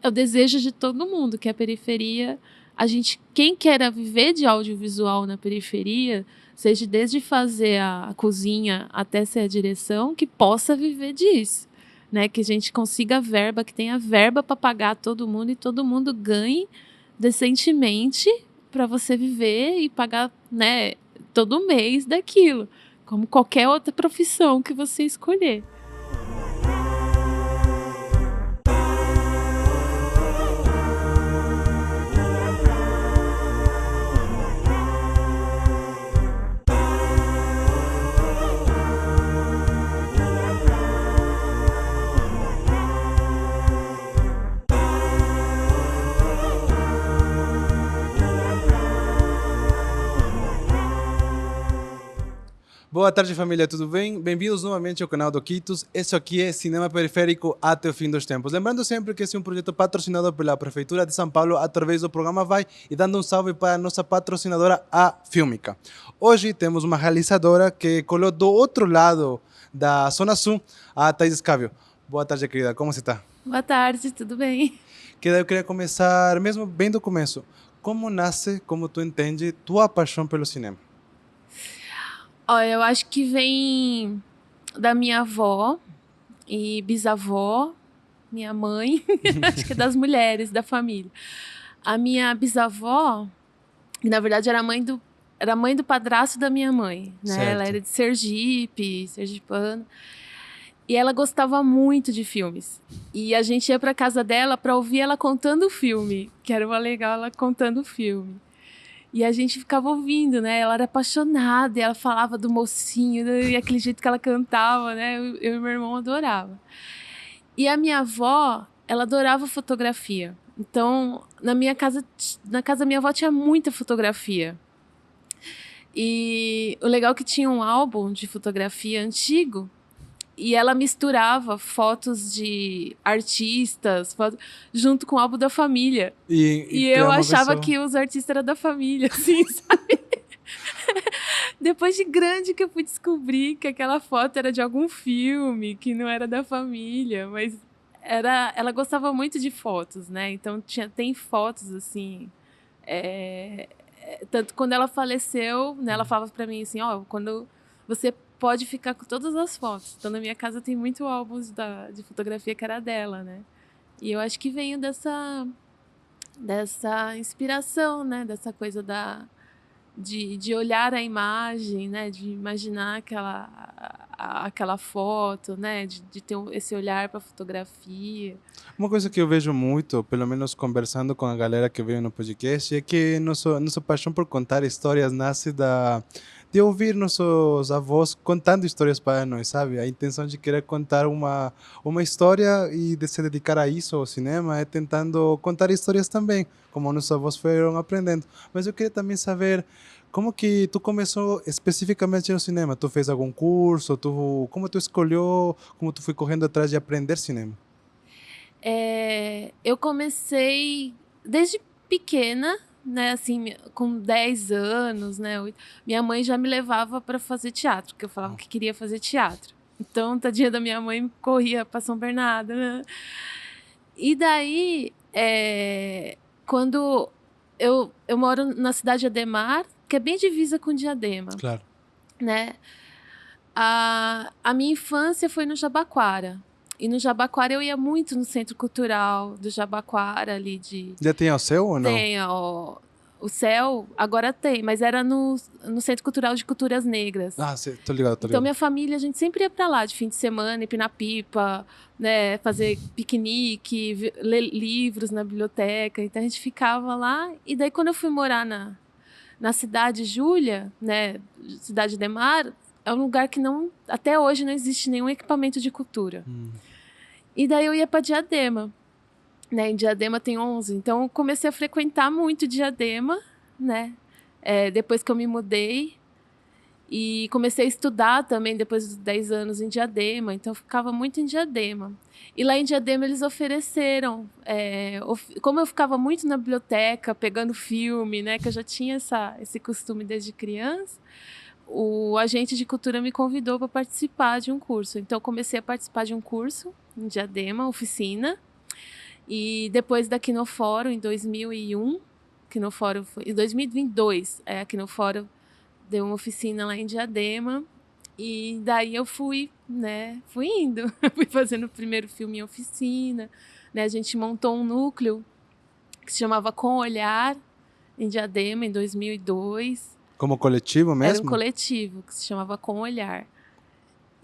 é o desejo de todo mundo, que a periferia... Quem quer viver de audiovisual na periferia, seja desde fazer a cozinha até ser a direção, que possa viver disso. Né? Que a gente consiga verba, que tenha verba para pagar todo mundo e todo mundo ganhe decentemente para você viver e pagar, né, todo mês daquilo, como qualquer outra profissão que você escolher. Boa tarde, família, tudo bem? Bem-vindos novamente ao canal do Quitos. Esse aqui é Cinema Periférico até o fim dos tempos. Lembrando sempre que esse é um projeto patrocinado pela Prefeitura de São Paulo através do programa Vai, e dando um salve para a nossa patrocinadora, a Filmica. Hoje temos uma realizadora que colou do outro lado da Zona Sul, a Thaís Escávio. Boa tarde, querida, como você está? Boa tarde, tudo bem? Eu queria começar mesmo bem do começo. Como nasce, como tu entende, tua paixão pelo cinema? Olha, eu acho que vem da minha avó e bisavó, minha mãe, acho que das mulheres da família. A minha bisavó, que na verdade era mãe do padrasto da minha mãe, né? Certo. Ela era de Sergipe, sergipana. E ela gostava muito de filmes. E a gente ia pra casa dela pra ouvir ela contando o filme, que era uma legal ela contando o filme. E a gente ficava ouvindo, né? Ela era apaixonada, e ela falava do mocinho, né? E aquele jeito que ela cantava, né? Eu e meu irmão adorava. E a minha avó, ela adorava fotografia. Então, na casa da minha avó tinha muita fotografia. E o legal é que tinha um álbum de fotografia antigo, e ela misturava fotos de artistas junto com o álbum da família. E eu achava que os artistas eram da família, assim, sabe? Depois de grande que eu fui descobrir que aquela foto era de algum filme, que não era da família, mas ela gostava muito de fotos, né? Então tem fotos, assim... tanto quando ela faleceu, né, ela falava pra mim assim, quando você pode ficar com todas as fotos. Então, na minha casa tem muito álbuns de fotografia que era dela, né? E eu acho que veio dessa inspiração, né? Dessa coisa de olhar a imagem, né? De imaginar aquela foto, né? De ter esse olhar para a fotografia. Uma coisa que eu vejo muito, pelo menos conversando com a galera que veio no podcast, é que nossa paixão por contar histórias nasce de ouvir nossos avós contando histórias para nós, sabe? A intenção de querer contar uma história e de se dedicar a isso, ao cinema, é tentando contar histórias também, como nossos avós foram aprendendo. Mas eu queria também saber como que tu começou especificamente no cinema? Tu fez algum curso? Como tu escolheu? Como tu foi correndo atrás de aprender cinema? Eu comecei desde pequena, né, assim, com 10 anos, né, minha mãe já me levava para fazer teatro, porque eu falava que queria fazer teatro. Então, tadinha da minha mãe, corria para São Bernardo, né? E daí, quando eu moro na cidade de Ademar, que é bem divisa com Diadema. Claro. Né? A minha infância foi no Jabaquara. E no Jabaquara eu ia muito no Centro Cultural do Jabaquara ali de... Já tem o seu ou não? Tem, o CEL agora tem, mas era no Centro Cultural de Culturas Negras. Ah, tô ligado, tô ligado. Então minha família, a gente sempre ia pra lá de fim de semana, empinar pipa, né, fazer piquenique, ler livros na biblioteca. Então a gente ficava lá. E daí quando eu fui morar na cidade Júlia, né, cidade de Mar, é um lugar que até hoje não existe nenhum equipamento de cultura. E daí eu ia para Diadema, né? Em Diadema tem 11, então eu comecei a frequentar muito Diadema, né? Depois que eu me mudei, e comecei a estudar também depois dos 10 anos em Diadema, então eu ficava muito em Diadema. E lá em Diadema eles ofereceram, como eu ficava muito na biblioteca pegando filme, né? Que eu já tinha esse costume desde criança. O agente de cultura me convidou para participar de um curso. Então, eu comecei a participar de um curso em Diadema, oficina. E depois da Quinofórum, em 2001, Quinofórum foi, em 2022, a Quinofórum deu uma oficina lá em Diadema. E daí eu fui, né, fui indo. Fui fazendo o primeiro filme em oficina. Né, a gente montou um núcleo que se chamava Com Olhar, em Diadema, em 2002. Como coletivo Era um mesmo? coletivo que se chamava Com Olhar.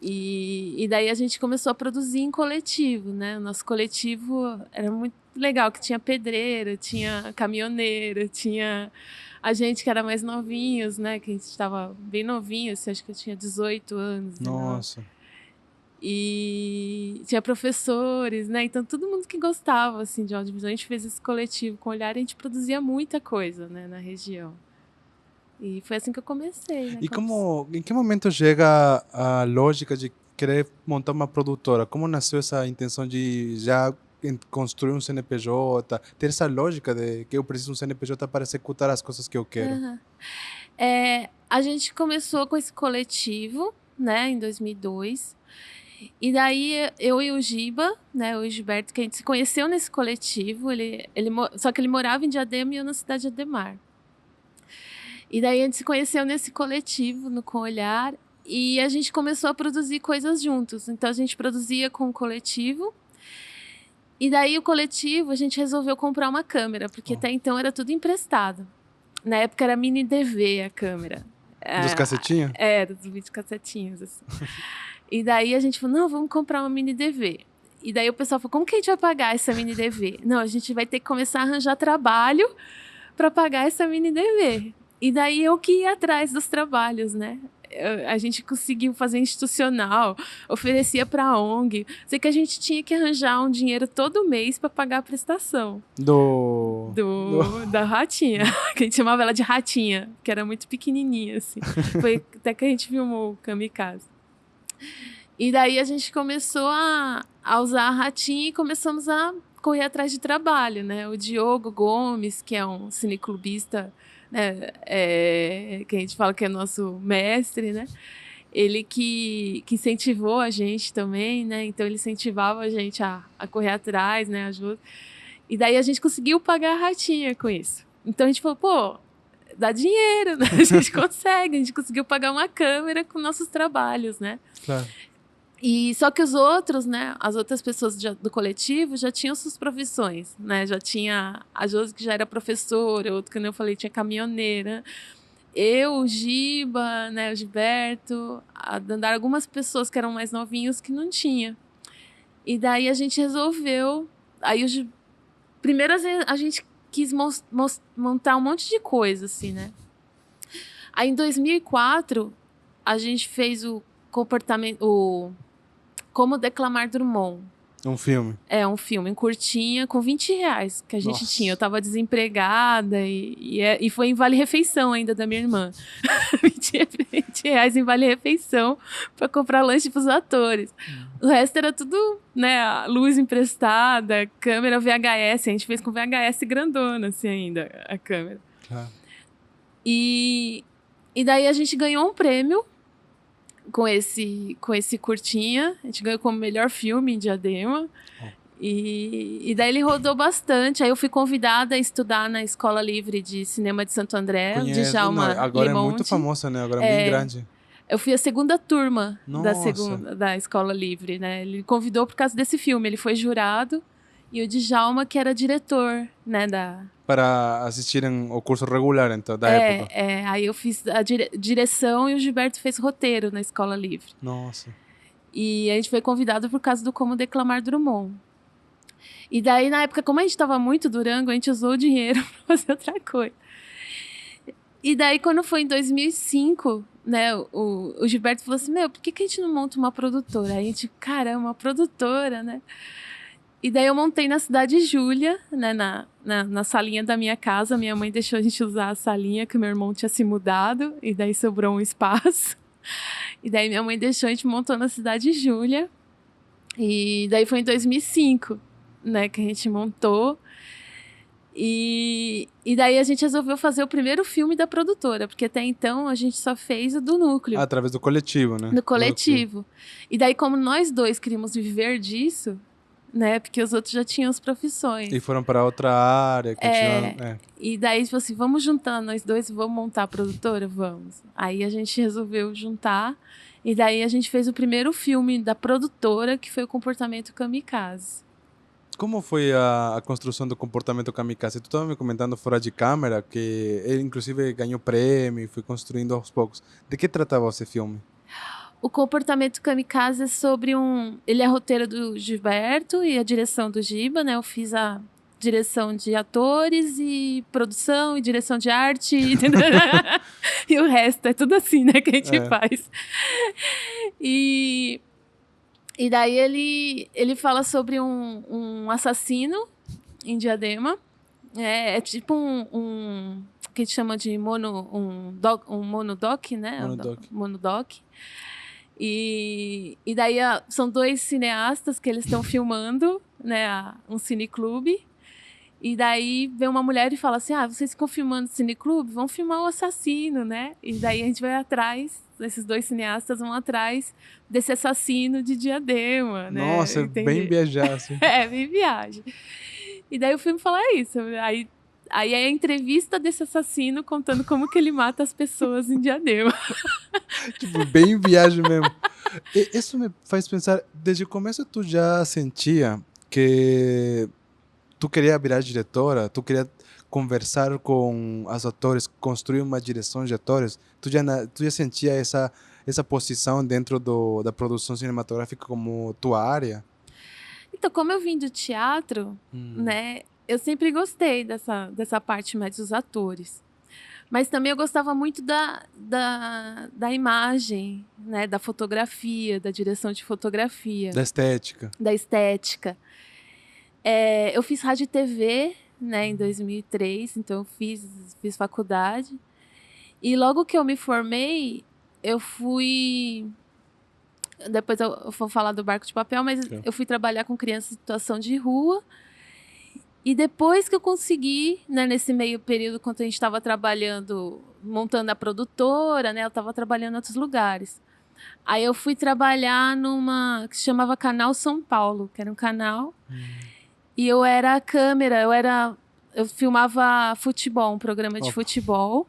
E daí a gente começou a produzir em coletivo, né? O nosso coletivo era muito legal, que tinha pedreiro, tinha caminhoneiro, tinha a gente que era mais novinhos, né? Que a gente estava bem novinhos, acho que eu tinha 18 anos, 19. Nossa. E tinha professores, né? Então todo mundo que gostava assim de audiovisual, a gente fez esse coletivo Com Olhar e a gente produzia muita coisa, né, na região. E foi assim que eu comecei, né? E em que momento chega a lógica de querer montar uma produtora? Como nasceu essa intenção de já construir um CNPJ, ter essa lógica de que eu preciso de um CNPJ para executar as coisas que eu quero? Aham. A gente começou com esse coletivo, né, em 2002. E daí eu e o Giba, né, o Gilberto, que a gente se conheceu nesse coletivo, só que ele morava em Diadema e eu na cidade de Ademar. E daí a gente se conheceu nesse coletivo, no Com Olhar, e a gente começou a produzir coisas juntos. Então a gente produzia com o coletivo, e daí o coletivo a gente resolveu comprar uma câmera, porque até então era tudo emprestado. Na época era mini DV a câmera. Dos cacetinhos? Dos videocassetinhos, assim. E daí a gente falou, não, vamos comprar uma mini DV. E daí o pessoal falou, como que a gente vai pagar essa mini DV? Não, a gente vai ter que começar a arranjar trabalho para pagar essa mini DV. E daí eu que ia atrás dos trabalhos, né? A gente conseguiu fazer institucional, oferecia para ONG. Sei que a gente tinha que arranjar um dinheiro todo mês para pagar a prestação. Da Ratinha, que a gente chamava ela de Ratinha, que era muito pequenininha, assim. Foi até que a gente filmou o Kamikaze. E daí a gente começou a usar a Ratinha e começamos a correr atrás de trabalho, né? O Diogo Gomes, que é um cineclubista, né? Que a gente fala que é nosso mestre, né? Ele que incentivou a gente também, né? Então ele incentivava a gente a correr atrás, né? Ajuda. E daí a gente conseguiu pagar a Ratinha com isso. Então a gente falou, pô, dá dinheiro, né? A gente consegue, a gente conseguiu pagar uma câmera com nossos trabalhos, né? Claro. E só que os outros, né, as outras pessoas do coletivo já tinham suas profissões, né? Já tinha a Josi, que já era professora, outro que eu falei, tinha caminhoneira. Eu, o Giba, né, o Gilberto, a Dandara, algumas pessoas que eram mais novinhos que não tinha. E daí a gente resolveu, primeiro a gente quis montar um monte de coisa, assim, né? Aí em 2004 a gente fez o Como Declamar Drummond. Um filme. Um filme, em curtinha, com R$20 que a gente tinha. Eu tava desempregada e foi em Vale Refeição ainda da minha irmã. R$20 em Vale Refeição para comprar lanche pros atores. O resto era tudo, né, luz emprestada, câmera VHS. A gente fez com VHS grandona, assim, ainda, a câmera. Claro. E daí a gente ganhou um prêmio com esse curtinha. A gente ganhou como melhor filme em Diadema. E daí ele rodou bastante. Aí eu fui convidada a estudar na Escola Livre de Cinema de Santo André, de Djalma agora Limonte. É muito famosa, né? Agora é bem grande. Eu fui a segunda turma da Escola Livre, né? Ele convidou por causa desse filme. Ele foi jurado. E o Djalma, que era diretor, né, para assistirem o curso regular, então, da época. Aí eu fiz a direção e o Gilberto fez roteiro na Escola Livre. Nossa. E a gente foi convidado por causa do Como Declamar Drummond. E daí, na época, como a gente estava muito Durango, a gente usou o dinheiro para fazer outra coisa. E daí, quando foi em 2005, né, o Gilberto falou assim, por que a gente não monta uma produtora? Aí a gente, caramba, uma produtora, né? E daí eu montei na Cidade Júlia, né, na salinha da minha casa. Minha mãe deixou a gente usar a salinha, que meu irmão tinha se mudado, e daí sobrou um espaço. E daí minha mãe deixou, a gente montou na Cidade Júlia. E daí foi em 2005, né, que a gente montou. E daí a gente resolveu fazer o primeiro filme da produtora, porque até então a gente só fez o do núcleo. Através do coletivo, né? Do coletivo. E daí, como nós dois queríamos viver disso, né? Porque os outros já tinham as E profissões. foram para outra área, continuaram. É. E daí, tipo assim, vamos juntar nós dois e vamos montar a produtora? Vamos. Aí a gente resolveu juntar. E daí a gente fez o primeiro filme da produtora, que foi o Comportamento Kamikaze. Como foi a construção do comportamento kamikaze? Tu estava me comentando fora de câmera que ele, inclusive, ganhou prêmio e foi construindo aos poucos. De que tratava esse filme? O Comportamento Kamikaze é sobre um... Ele é roteiro do Gilberto e a direção do Giba, né? Eu fiz a direção de atores e produção e direção de arte. E o resto é tudo assim, né? Que a gente É. faz. E daí ele fala sobre um assassino em Diadema. É tipo que a gente chama de um monodoc, né? Monodoc. Monodoc. E daí são dois cineastas que eles estão filmando, né? Um cineclube. E daí vem uma mulher e fala assim: vocês ficam filmando cineclube? Vão filmar o assassino, né? E daí a gente vai atrás, esses dois cineastas vão atrás desse assassino de Diadema, né? Nossa, bem viajar, assim. Bem viagem. E daí o filme fala isso. Aí é a entrevista desse assassino contando como que ele mata as pessoas em Diadema. Tipo, bem viagem mesmo. E isso me faz pensar, desde o começo tu já sentia que tu queria virar diretora, tu queria conversar com os atores, construir uma direção de atores, tu já sentia essa posição dentro da produção cinematográfica como tua área? Então, como eu vim do teatro, né, eu sempre gostei dessa parte mais dos atores. Mas também eu gostava muito da imagem, né, da fotografia, da direção de fotografia. Da estética. Da estética. Eu fiz rádio e TV, né, em 2003, então eu fiz faculdade. E logo que eu me formei, eu fui... Depois eu vou falar do Barco de Papel, mas eu fui trabalhar com crianças em situação de rua. E depois que eu consegui, né, nesse meio período, quando a gente estava trabalhando, montando a produtora, né, eu estava trabalhando em outros lugares. Aí eu fui trabalhar numa que se chamava Canal São Paulo, que era um canal. E eu era a câmera, eu filmava futebol, um programa de futebol.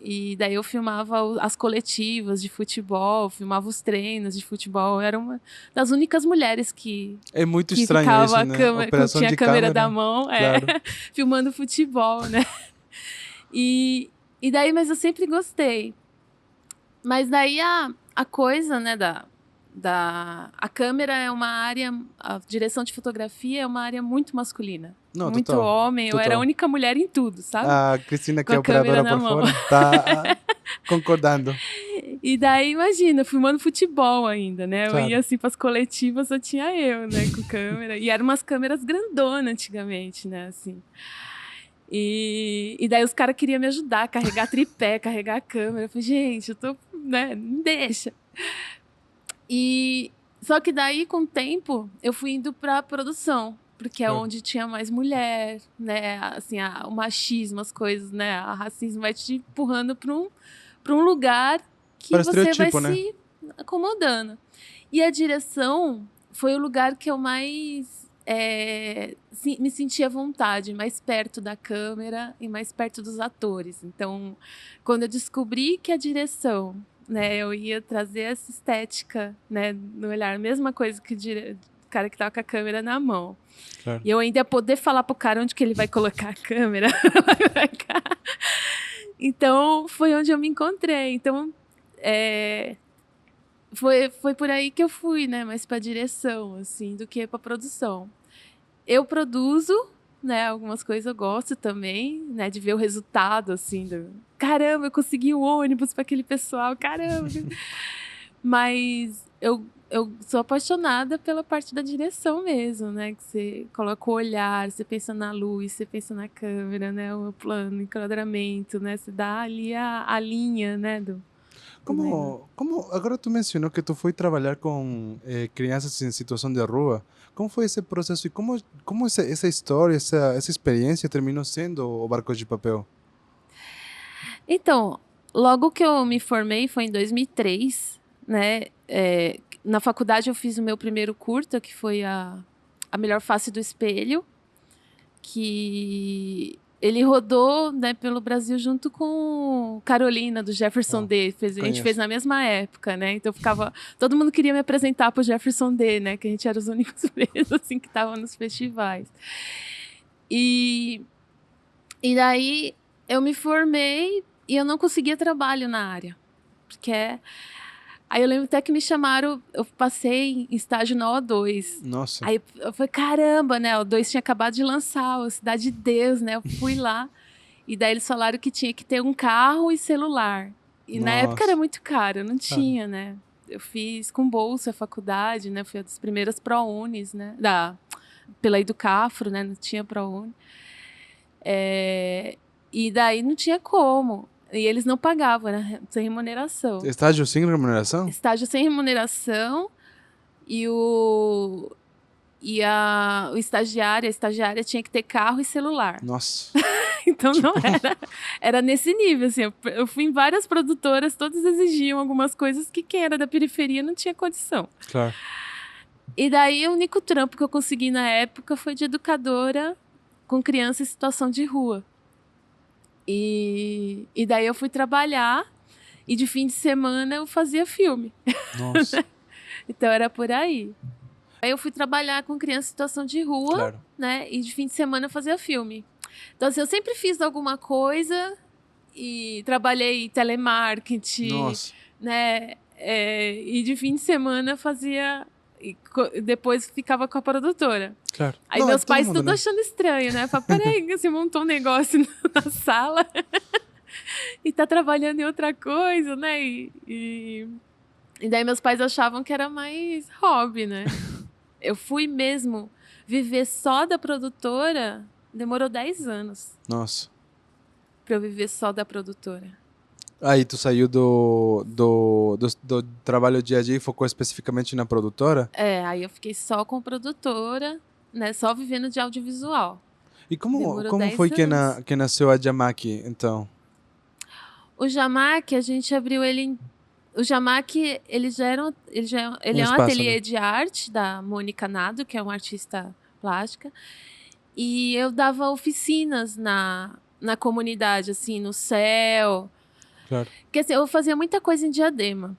E daí eu filmava as coletivas de futebol, filmava os treinos de futebol. Eu era uma das únicas mulheres que É muito que estranho ficava isso, né? Operação tinha de a câmera câmera, da mão, claro. filmando futebol, né? E daí, mas eu sempre gostei. Mas daí a coisa, né, a câmera é uma área, a direção de fotografia é uma área muito masculina. Não, muito total, homem, eu era a total. única mulher em tudo, sabe? A Cristina, que Com é a câmera operadora na por mão. fora, tá concordando. E daí, imagina, filmando futebol ainda, né? Eu Claro. ia assim pras coletivas, só tinha eu, né, com câmera. E eram umas câmeras grandonas antigamente, né, assim. E daí os caras queriam me ajudar a carregar tripé, carregar a câmera. Eu falei, gente, eu tô, né, me deixa. Só que daí, com o tempo, eu fui indo pra produção, porque é onde tinha mais mulher, né? Assim, o machismo, as coisas, né? O racismo vai te empurrando pra um lugar que Para você vai estereotipo, né? se acomodando. E a direção foi o lugar que eu mais me sentia à vontade, mais perto da câmera e mais perto dos atores. Então, quando eu descobri que a direção, né, eu ia trazer essa estética, né, no olhar, a mesma coisa que o cara que tá com a câmera na mão. Claro. E eu ainda ia poder falar pro cara onde que ele vai colocar a câmera. Então, foi onde eu me encontrei. Então, foi por aí que eu fui, né, mais pra direção, assim, do que pra produção. Eu produzo, né, algumas coisas eu gosto também, né, de ver o resultado, assim, caramba, eu consegui um ônibus para aquele pessoal, caramba. Mas eu sou apaixonada pela parte da direção mesmo, né, que você coloca o olhar, você pensa na luz, você pensa na câmera, né, o plano, enquadramento, né, você dá ali a linha, né, Como agora tu mencionou que tu foi trabalhar com crianças em situação de rua. Como foi esse processo e como essa história, essa experiência terminou sendo o Barco de Papel? Então, logo que eu me formei, foi em 2003, né? Na faculdade eu fiz o meu primeiro curta, que foi A Melhor Face do Espelho, que ele rodou, né, pelo Brasil junto com Carolina, do Jefferson D. A gente conheço. fez na mesma época, né? Então todo mundo queria me apresentar pro Jefferson D, né? Que a gente era os únicos presos, assim, que estavam nos festivais. E daí eu me formei e eu não conseguia trabalho na área. Porque aí eu lembro até que me chamaram, eu passei em estágio na O2. Nossa. Aí eu falei, caramba, né? O O2 tinha acabado de lançar, o Cidade de Deus, né? Eu fui lá. E daí eles falaram que tinha que ter um carro e celular. E na época era muito caro, não tinha, né? Eu fiz com bolsa a faculdade, né? Fui uma das primeiras ProUnis, né? Pela Educafro, né? Não tinha ProUni. E daí não tinha como. E eles não pagavam, né? Sem remuneração. Estágio sem remuneração? Estágio sem remuneração. O estagiário, a estagiária tinha que ter carro e celular. Nossa. Então não era nesse nível, assim. Eu fui em várias produtoras, todas exigiam algumas coisas que quem era da periferia não tinha condição. Claro. E daí o único trampo que eu consegui na época foi de educadora com criança em situação de rua. E daí eu fui trabalhar e de fim de semana eu fazia filme. Nossa. Então era por aí. Aí eu fui trabalhar com criança em situação de rua, Claro. né? E de fim de semana eu fazia filme. Então, assim, eu sempre fiz alguma coisa e trabalhei em telemarketing, Nossa. né? E de fim de semana fazia... depois ficava com a produtora. Claro. Aí Não, meus todo pais mundo, tudo né? achando estranho, né? Falaram, peraí, você montou um negócio na sala e tá trabalhando em outra coisa, né? E daí meus pais achavam que era mais hobby, né? Eu fui mesmo viver só da produtora, demorou 10 anos Nossa. pra eu viver só da produtora. Aí tu saiu do trabalho dia a dia e focou especificamente na produtora? Aí eu fiquei só com produtora, né? Só vivendo de audiovisual. E como Demorou 10 foi anos. que nasceu a Jamaki, então? O Jamac, a gente abriu ele O Jamac, ele é um espaço, ateliê né? de arte da Mônica Nado, que é uma artista plástica. E eu dava oficinas na comunidade, assim, no céu. Claro. Porque assim, eu fazia muita coisa em Diadema.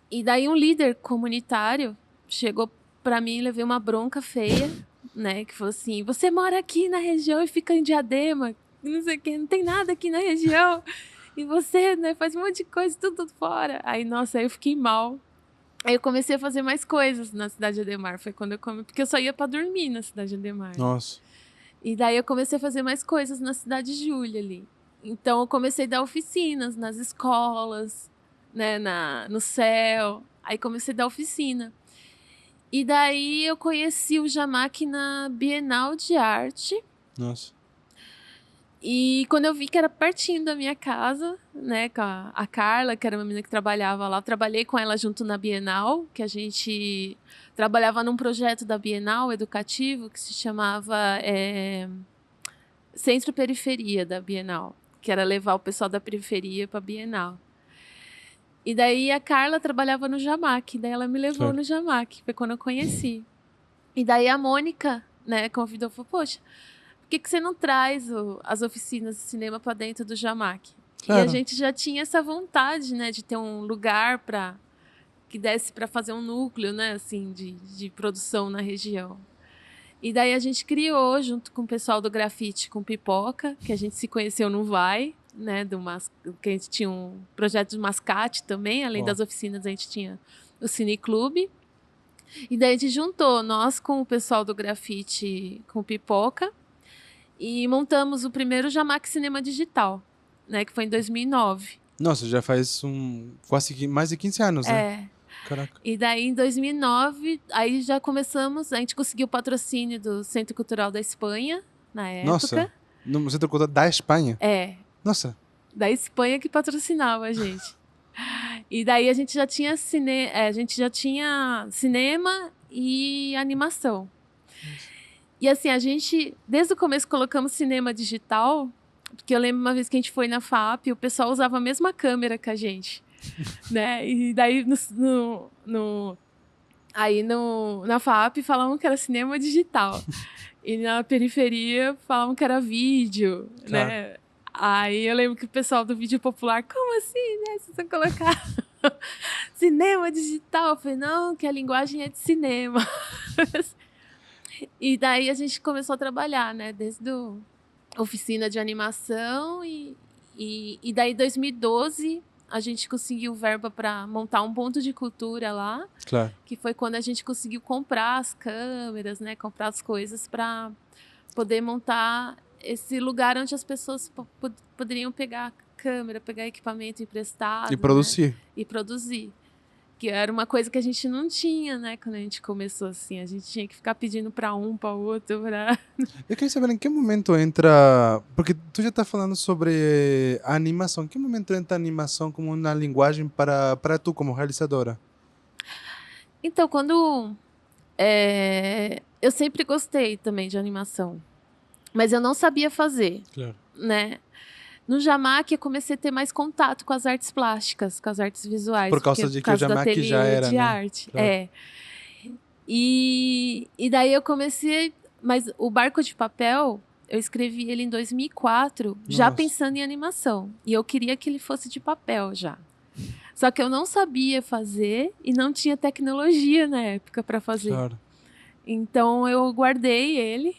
E daí um líder comunitário chegou pra mim e levei uma bronca feia, né? Que falou assim, você mora aqui na região e fica em Diadema, não sei o que, não tem nada aqui na região. E você, né, faz um monte de coisa, tudo fora. Aí, nossa, aí eu fiquei mal. Aí eu comecei a fazer mais coisas na Cidade de Ademar. Foi quando porque eu só ia pra dormir na Cidade de Ademar. Nossa. E daí eu comecei a fazer mais coisas na Cidade Júlia ali. Então eu comecei a dar oficinas nas escolas, né, no céu. Aí comecei a dar oficina. E daí eu conheci o Jamac na Bienal de Arte. Nossa. E quando eu vi que era pertinho da minha casa, né, com a Carla, que era uma menina que trabalhava lá, eu trabalhei com ela junto na Bienal, que a gente trabalhava num projeto da Bienal educativo que se chamava Centro Periferia da Bienal, que era levar o pessoal da periferia para a Bienal. E daí a Carla trabalhava no Jamac, daí ela me levou no Jamac, foi quando eu conheci. E daí a Mônica, né, convidou, falou, poxa, por que você não traz as oficinas de cinema para dentro do Jamac? Claro. E a gente já tinha essa vontade, né, de ter um lugar que desse para fazer um núcleo, né, assim, de produção na região. E daí a gente criou, junto com o pessoal do Grafite com Pipoca, que a gente se conheceu no Vai, né, que a gente tinha um projeto de mascate também, além das oficinas a gente tinha o Cineclube. E daí a gente juntou nós com o pessoal do Grafite com Pipoca, e montamos o primeiro Jamac Cinema Digital, né, que foi em 2009. Nossa, já faz quase mais de 15 anos, né? Caraca. E daí, em 2009, aí já começamos, a gente conseguiu o patrocínio do Centro Cultural da Espanha, na época. Nossa, no Centro Cultural da Espanha? Nossa. Da Espanha que patrocinava a gente. E daí a gente já tinha cinema e animação. E assim, a gente, desde o começo, colocamos cinema digital, porque eu lembro uma vez que a gente foi na FAP, o pessoal usava a mesma câmera que a gente, né? E daí, Aí na FAP falavam que era cinema digital. E na periferia falavam que era vídeo, Claro. né? Aí eu lembro que o pessoal do vídeo popular, como assim, né? Se você colocar cinema digital, eu falei, não, que a linguagem é de cinema. E daí a gente começou a trabalhar, né? Desde a oficina de animação e daí em 2012 a gente conseguiu verba para montar um ponto de cultura lá, Claro. que foi quando a gente conseguiu comprar as câmeras, né? Comprar as coisas para poder montar esse lugar onde as pessoas poderiam pegar câmera, pegar equipamento emprestado, E né? produzir. E produzir. Que era uma coisa que a gente não tinha, né? Quando a gente começou assim. A gente tinha que ficar pedindo para um, para outro, para... Eu queria saber em que momento entra. Porque tu já está falando sobre a animação. Em que momento entra a animação como uma linguagem para tu, como realizadora? Então, eu sempre gostei também de animação. Mas eu não sabia fazer, Claro. né? No Jamac, eu comecei a ter mais contato com as artes plásticas, com as artes visuais. Por causa Por de que o causa do Jamac já ateliê era, de né? arte. Claro. E daí eu comecei... Mas o Barco de Papel, eu escrevi ele em 2004, já Nossa. pensando em animação. E eu queria que ele fosse de papel já. Só que eu não sabia fazer e não tinha tecnologia na época para fazer. Claro. Então eu guardei ele.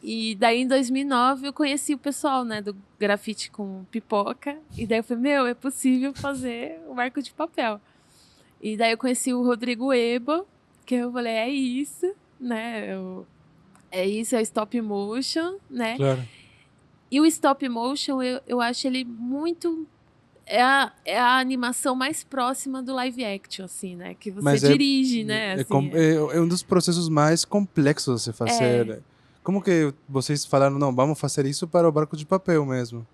E daí em 2009 eu conheci o pessoal, né, do grafite com pipoca. E daí eu falei, é possível fazer o Barco de Papel. E daí eu conheci o Rodrigo Eba, que eu falei, é isso, né? É isso, é stop motion, né? Claro. E o stop motion, eu acho ele muito... É a animação mais próxima do live action, assim, né? Que você Mas dirige, né? Assim, é um dos processos mais complexos de se fazer. Como que vocês falaram, não, vamos fazer isso para o Barco de Papel mesmo?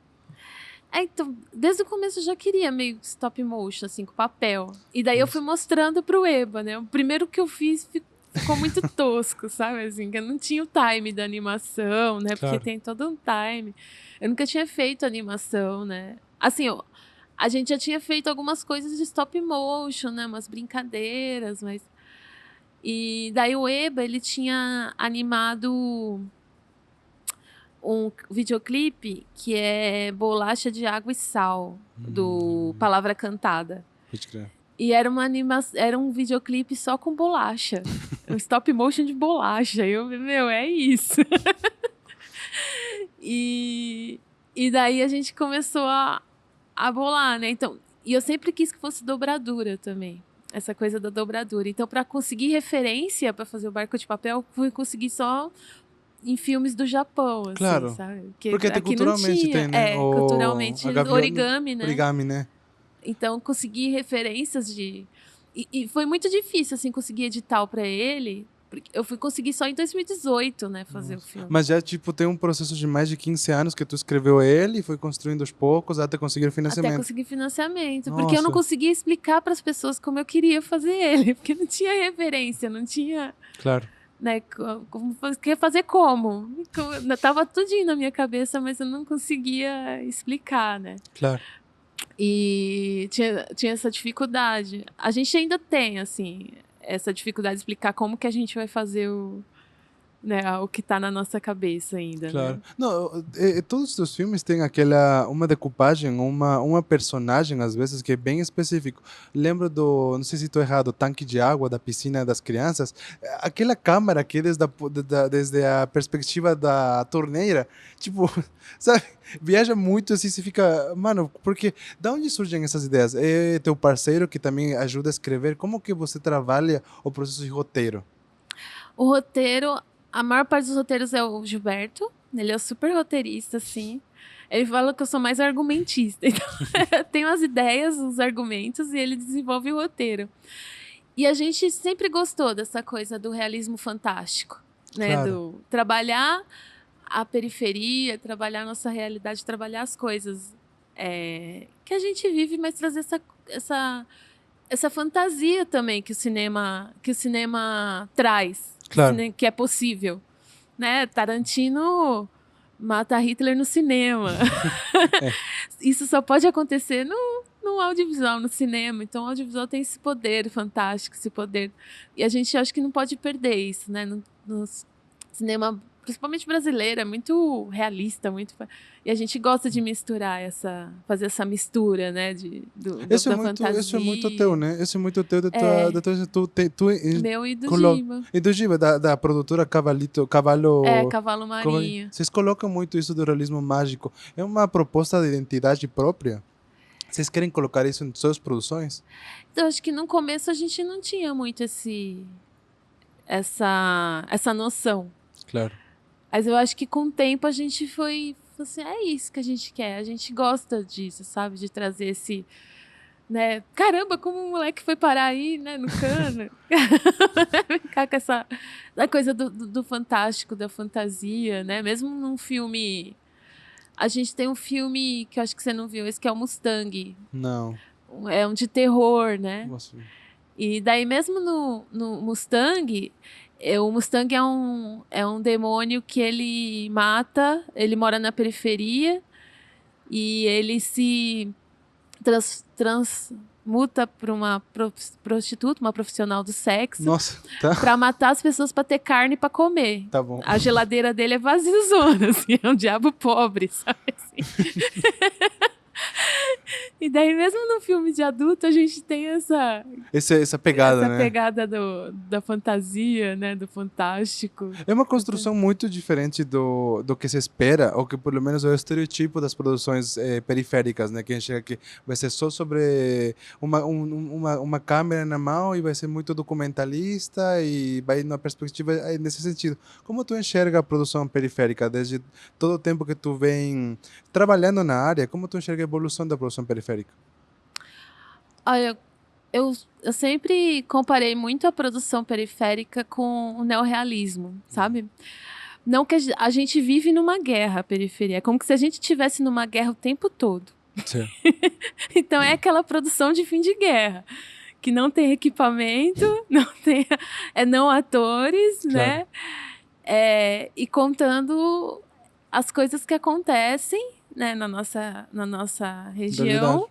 Então, desde o começo eu já queria meio stop motion, assim, com papel. E daí eu Nossa. fui mostrando pro Eba, né? O primeiro que eu fiz ficou muito tosco, sabe? Assim, que eu não tinha o time da animação, né? Claro. Porque tem todo um time. Eu nunca tinha feito animação, né? Assim, a gente já tinha feito algumas coisas de stop motion, né? Umas brincadeiras, mas... E daí o Eba, ele tinha animado um videoclipe que é Bolacha de Água e Sal, do Palavra Cantada. Pode crer. E era era um videoclipe só com bolacha. Um stop motion de bolacha. Eu, é isso. E daí a gente começou a bolar, né? Então, e eu sempre quis que fosse dobradura também. Essa coisa da dobradura. Então, para conseguir referência para fazer o Barco de Papel, fui conseguir só em filmes do Japão, assim, Claro. sabe? Porque até aqui não culturalmente tinha. tem, né? Culturalmente, a gaviota- origami, né? Origami, né? Então, consegui referências de... E foi muito difícil, assim, conseguir edital para ele. Porque eu fui conseguir só em 2018, né, fazer o filme. Mas já, tipo, tem um processo de mais de 15 anos que tu escreveu ele e foi construindo aos poucos até conseguir o financiamento. Até conseguir financiamento. Porque eu não Nossa. conseguia explicar para as pessoas como eu queria fazer ele. Porque não tinha referência, não tinha... Claro. Né, queria fazer como? Tava tudinho na minha cabeça, mas eu não conseguia explicar, né? Claro. E tinha essa dificuldade. A gente ainda tem, assim, essa dificuldade de explicar como que a gente vai fazer o que tá na nossa cabeça ainda, Claro. né? Não, todos os filmes têm uma decupagem, uma personagem, às vezes, que é bem específico. Lembro não sei se estou errado, o tanque de água da piscina das crianças. Aquela câmera que é desde a perspectiva da torneira, tipo, sabe? Viaja muito assim, você fica... Mano, porque da onde surgem essas ideias? É teu parceiro que também ajuda a escrever? Como que você trabalha o processo de roteiro? O roteiro... A maior parte dos roteiros é o Gilberto. Ele é super roteirista, assim. Ele fala que eu sou mais argumentista. Então, eu tenho as ideias, os argumentos, e ele desenvolve o roteiro. E a gente sempre gostou dessa coisa do realismo fantástico, né? Claro. Do trabalhar a periferia, trabalhar a nossa realidade, trabalhar as coisas que a gente vive, mas trazer essa fantasia também que o cinema traz. Claro. Que é possível, né? Tarantino mata Hitler no cinema. Isso só pode acontecer no audiovisual, no cinema. Então, o audiovisual tem esse poder fantástico, esse poder. E a gente acha que não pode perder isso, né? No cinema, principalmente brasileiro, é muito realista, e a gente gosta de misturar fazer essa mistura, né? Da fantasia. Isso é muito teu, né? Isso é muito teu Meu e do Giba. E do Giba, da produtora Cavalo Cavalo Marinho. Vocês colocam muito isso do realismo mágico. É uma proposta de identidade própria? Vocês querem colocar isso em suas produções? Então, acho que no começo a gente não tinha muito essa noção. Claro. Mas eu acho que com o tempo a gente foi assim, é isso que a gente quer. A gente gosta disso, sabe? De trazer esse... Né? Caramba, como o moleque foi parar aí, né? No cano. Ficar com essa da coisa do fantástico, da fantasia, né? Mesmo num filme... A gente tem um filme que eu acho que você não viu, esse que é o Mustang. Não. É um de terror, né? Nossa. E daí mesmo no Mustang, o Mustang é um demônio que ele mata, ele mora na periferia e ele se transmuta para uma prostituta, uma profissional do sexo. Nossa, tá. Para matar as pessoas para ter carne para comer. Tá bom. A geladeira dele é vaziozona, assim, é um diabo pobre, sabe assim? E daí, mesmo no filme de adulto, a gente tem essa pegada, né? Pegada da fantasia, né? Do fantástico. É uma construção muito diferente do que se espera, ou que pelo menos é o estereotipo das produções periféricas, né? Que a gente chega aqui, vai ser só sobre uma câmera na mão e vai ser muito documentalista e vai numa perspectiva nesse sentido. Como tu enxerga a produção periférica desde todo o tempo que tu vem trabalhando na área? Como tu enxerga a evolução da produção periférica? Olha, eu sempre comparei muito a produção periférica com o neorrealismo, sabe? Não que a gente vive numa guerra, a periferia. É como se a gente estivesse numa guerra o tempo todo. Sim. Então é aquela produção de fim de guerra, que não tem equipamento, não atores, claro, né? E contando as coisas que acontecem, né, na nossa região.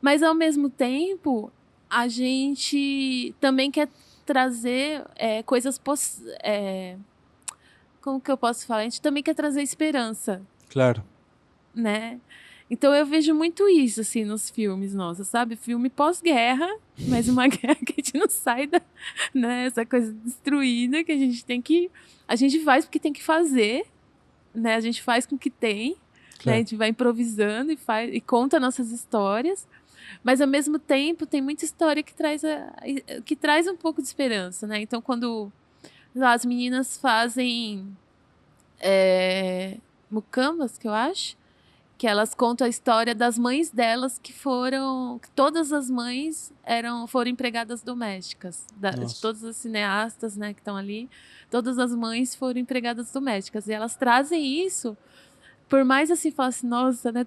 Mas, ao mesmo tempo, a gente também quer trazer coisas... como que eu posso falar? A gente também quer trazer esperança. Claro. Né? Então, eu vejo muito isso, assim, nos filmes nossos, sabe? Filme pós-guerra, mas uma guerra que a gente não sai né? Essa coisa destruída que a gente tem que... A gente faz porque tem que fazer, né? A gente faz com o que tem. Claro. Né? A gente vai improvisando e conta nossas histórias. Mas, ao mesmo tempo, tem muita história que traz um pouco de esperança, né? Então, quando as meninas fazem mucambas, que eu acho, que elas contam a história das mães delas que todas as mães foram empregadas domésticas. De todas as cineastas, né, que estão ali, todas as mães foram empregadas domésticas. E elas trazem isso... Por mais assim, fala assim, nossa, né?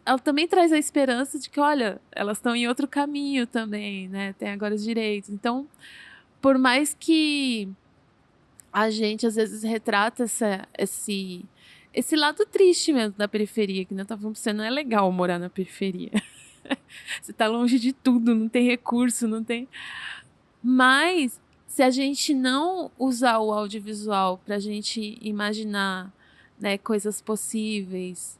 Ela também traz a esperança de que, olha, elas estão em outro caminho também, né? Tem agora os direitos. Então, por mais que a gente, às vezes, retrata esse lado triste mesmo da periferia, que não tá falando pra você, não é legal morar na periferia. Você tá longe de tudo, não tem recurso, não tem... Mas, se a gente não usar o audiovisual pra gente imaginar... Né, coisas possíveis,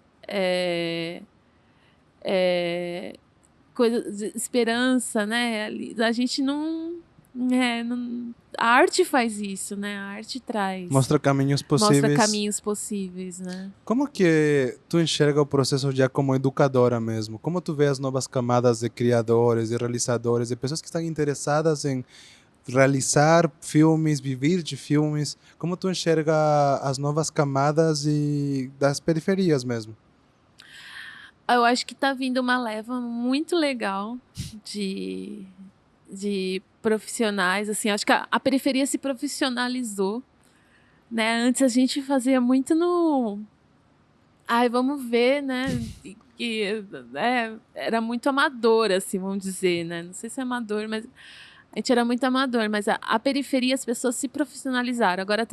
coisa de esperança, né? A gente não, a arte faz isso, né? A arte traz. Mostra caminhos possíveis, né? Como que tu enxerga o processo já como educadora mesmo? Como tu vê as novas camadas de criadores, de realizadores, de pessoas que estão interessadas em realizar filmes, viver de filmes? Como tu enxerga as novas camadas e das periferias mesmo? Eu acho que tá vindo uma leva muito legal de profissionais, assim, acho que a periferia se profissionalizou, né? Antes a gente fazia muito vamos ver, né? Que era muito amador, assim, vamos dizer, né? Não sei se é amador, mas a gente era muito amador, mas a periferia, as pessoas se profissionalizaram. Agora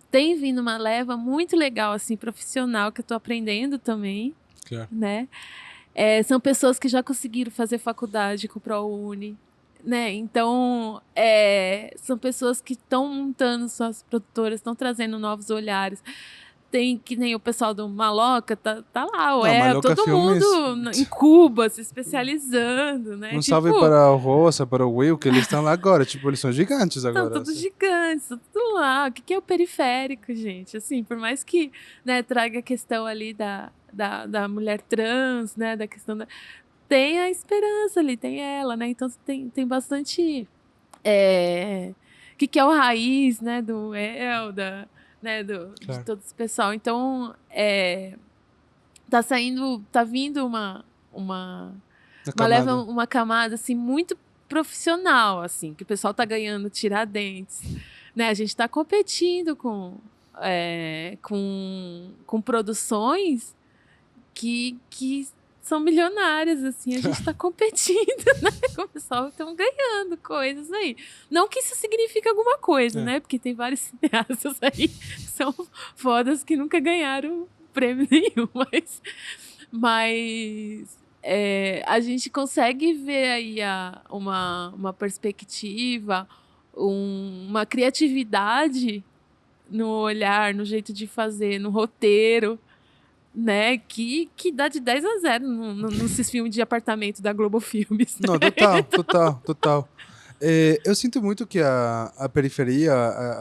tem vindo uma leva muito legal, assim, profissional, que eu tô aprendendo também, claro, né? São pessoas que já conseguiram fazer faculdade com o ProUni, né? Então, são pessoas que estão montando suas produtoras, estão trazendo novos olhares. Tem que nem o pessoal do Maloca, tá Não, lá, Maloca todo mundo Filmes. em Cuba se especializando, né? Um salve Tipo, para o Rosa, para o Will, que eles estão lá agora. Tipo, eles são gigantes são agora. todos Assim. gigantes, são tudo lá. O que é o periférico, gente? Assim, por mais que, né, traga a questão ali da mulher trans, né, da questão da... Tem a esperança ali, tem ela, né? Então tem bastante... O que é o raiz, né, do Elda, né, de Claro. todo esse pessoal. Então, tá vindo uma A leva camada. uma camada, assim, muito profissional, assim, que o pessoal tá ganhando Tiradentes, né? A gente tá competindo com produções que são milionárias, assim, a gente tá competindo, né? Com o pessoal, estão ganhando coisas aí. Não que isso signifique alguma coisa, É. né? Porque tem vários cineastas aí que são fodas que nunca ganharam prêmio nenhum, mas a gente consegue ver aí uma perspectiva, uma criatividade no olhar, no jeito de fazer, no roteiro, né? Que dá de 10-0 nesses filmes de apartamento da Globo Filmes. Né? Não, total, total, total. Eu sinto muito que a periferia,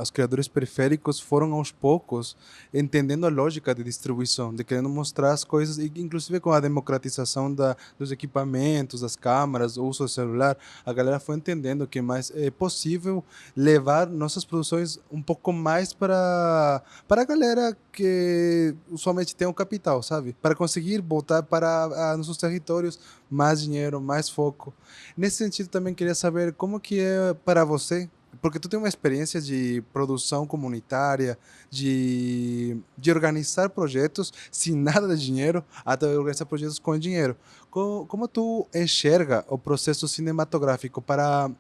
os criadores periféricos foram aos poucos entendendo a lógica de distribuição, de querendo mostrar as coisas, e inclusive com a democratização dos equipamentos, das câmaras, o uso do celular, a galera foi entendendo que mais é possível levar nossas produções um pouco mais para a galera que usualmente tem o capital, sabe? Para conseguir voltar para nossos territórios mais dinheiro, mais foco. Nesse sentido, também queria saber como que é para você, porque tu tem uma experiência de produção comunitária, de organizar projetos sem nada de dinheiro, até organizar projetos com dinheiro. Como tu enxerga o processo cinematográfico para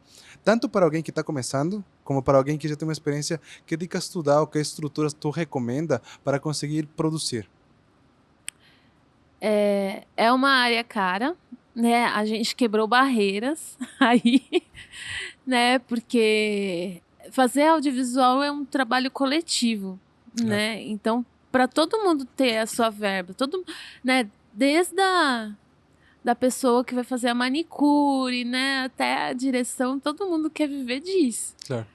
tanto para alguém que está começando, como para alguém que já tem uma experiência, que dicas tu dá ou que estruturas tu recomenda para conseguir produzir? É uma área cara, né? A gente quebrou barreiras aí, né? Porque fazer audiovisual é um trabalho coletivo, Claro, né? Então, para todo mundo ter a sua verba, né? Desde da pessoa que vai fazer a manicure, né? Até a direção, todo mundo quer viver disso. claro.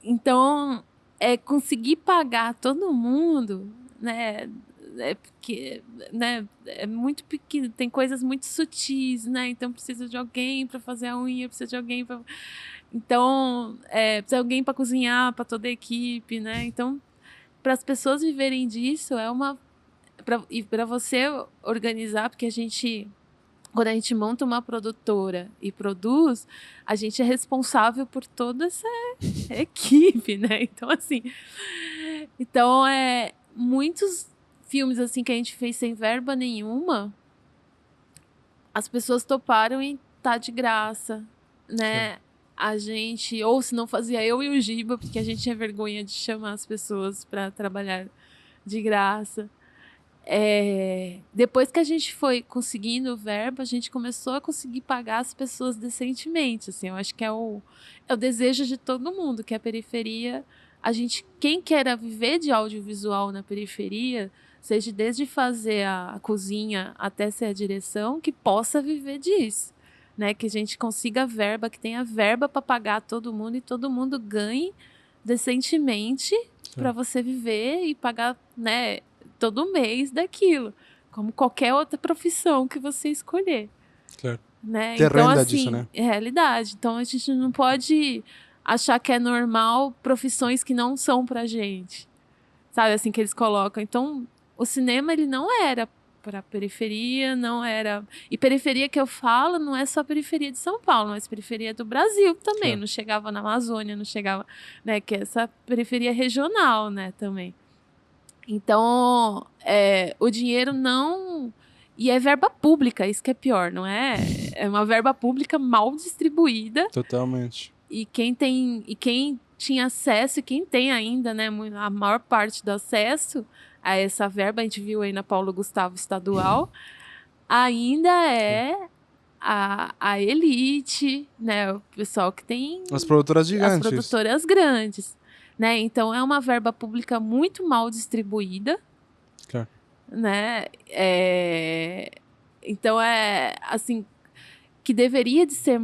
Então, conseguir pagar todo mundo, né? Porque, né? É muito pequeno, tem coisas muito sutis, né? Então precisa de alguém para fazer a unha, precisa de alguém para, então precisa de alguém para cozinhar para toda a equipe, né? Então, para as pessoas viverem disso e para você organizar, porque quando a gente monta uma produtora e produz, a gente é responsável por toda essa equipe, né? Então, assim, muitos filmes assim que a gente fez sem verba nenhuma, as pessoas toparam e tá de graça, Claro. né? A gente, ou se não fazia eu e o Giba, porque a gente tinha vergonha de chamar as pessoas para trabalhar de graça. Depois que a gente foi conseguindo verba, a gente começou a conseguir pagar as pessoas decentemente, assim, eu acho que é o desejo de todo mundo, que a periferia, quem queira viver de audiovisual na periferia, seja desde fazer a cozinha até ser a direção, que possa viver disso, né, que a gente consiga verba, que tenha verba para pagar todo mundo e todo mundo ganhe decentemente para você viver e pagar, né, todo mês daquilo, como qualquer outra profissão que você escolher, Claro. né? Ter Então, renda disso, assim, né? é realidade. Então, a gente não pode achar que é normal profissões que não são pra gente, sabe? Assim, que eles colocam. Então, o cinema, ele não era para periferia, não era... E periferia que eu falo não é só periferia de São Paulo, mas periferia do Brasil também. Claro. Não chegava na Amazônia, não chegava... né? Que é essa periferia regional, né? Também. Então, o dinheiro não... E é verba pública, isso que é pior, não é? É uma verba pública mal distribuída. Totalmente. E quem tinha acesso, e quem tem ainda, né, a maior parte do acesso a essa verba, a gente viu aí na Paulo Gustavo Estadual, ainda é a elite, né? O pessoal que tem As produtoras as gigantes. produtoras grandes, né? Então é uma verba pública muito mal distribuída, Claro. né? Então é assim que deveria de ser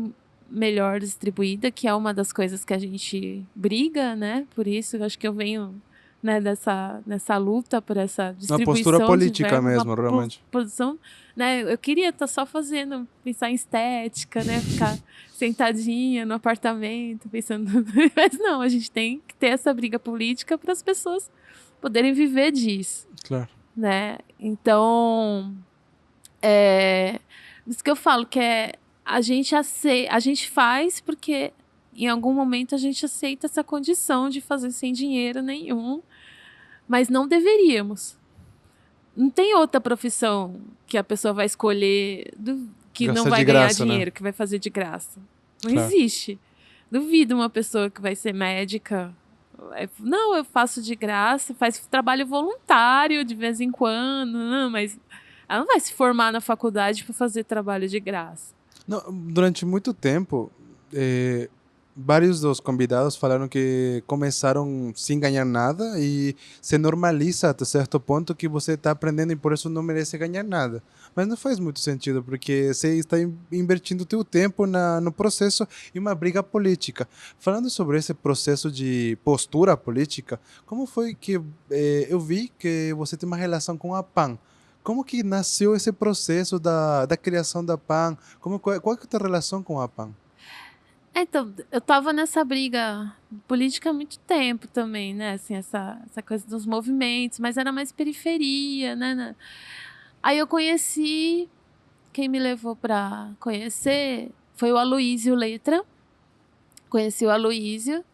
melhor distribuída, que é uma das coisas que a gente briga, né? Por isso eu acho que eu venho, né, nessa luta por essa Uma postura distribuição de política verba, mesmo, realmente. posição, né? Eu queria estar só fazendo, pensar em estética, né? Ficar sentadinha no apartamento, pensando. Mas não, a gente tem que ter essa briga política para as pessoas poderem viver disso, Claro. né? Então, isso que eu falo que a gente faz porque em algum momento a gente aceita essa condição de fazer sem dinheiro nenhum, mas não deveríamos. Não tem outra profissão que a pessoa vai escolher que não Gastar vai de ganhar graça, né? dinheiro, que vai fazer de graça. Não Claro. existe. Duvido uma pessoa que vai ser médica. Não, eu faço de graça, faz trabalho voluntário de vez em quando, não, mas ela não vai se formar na faculdade para fazer trabalho de graça. Não, durante muito tempo, vários dos convidados falaram que começaram sem ganhar nada e se normaliza até certo ponto que você está aprendendo e por isso não merece ganhar nada. Mas não faz muito sentido, porque você está invertindo teu tempo no processo e uma briga política. Falando sobre esse processo de postura política, como foi que eu vi que você tem uma relação com a PAN? Como que nasceu esse processo da criação da PAN? Qual é a tua relação com a PAN? Então, eu tava nessa briga política há muito tempo também, né? Assim, essa coisa dos movimentos, mas era mais periferia, né? Aí eu conheci, quem me levou para conhecer foi o Aloísio Letra. Conheci o Aloísio.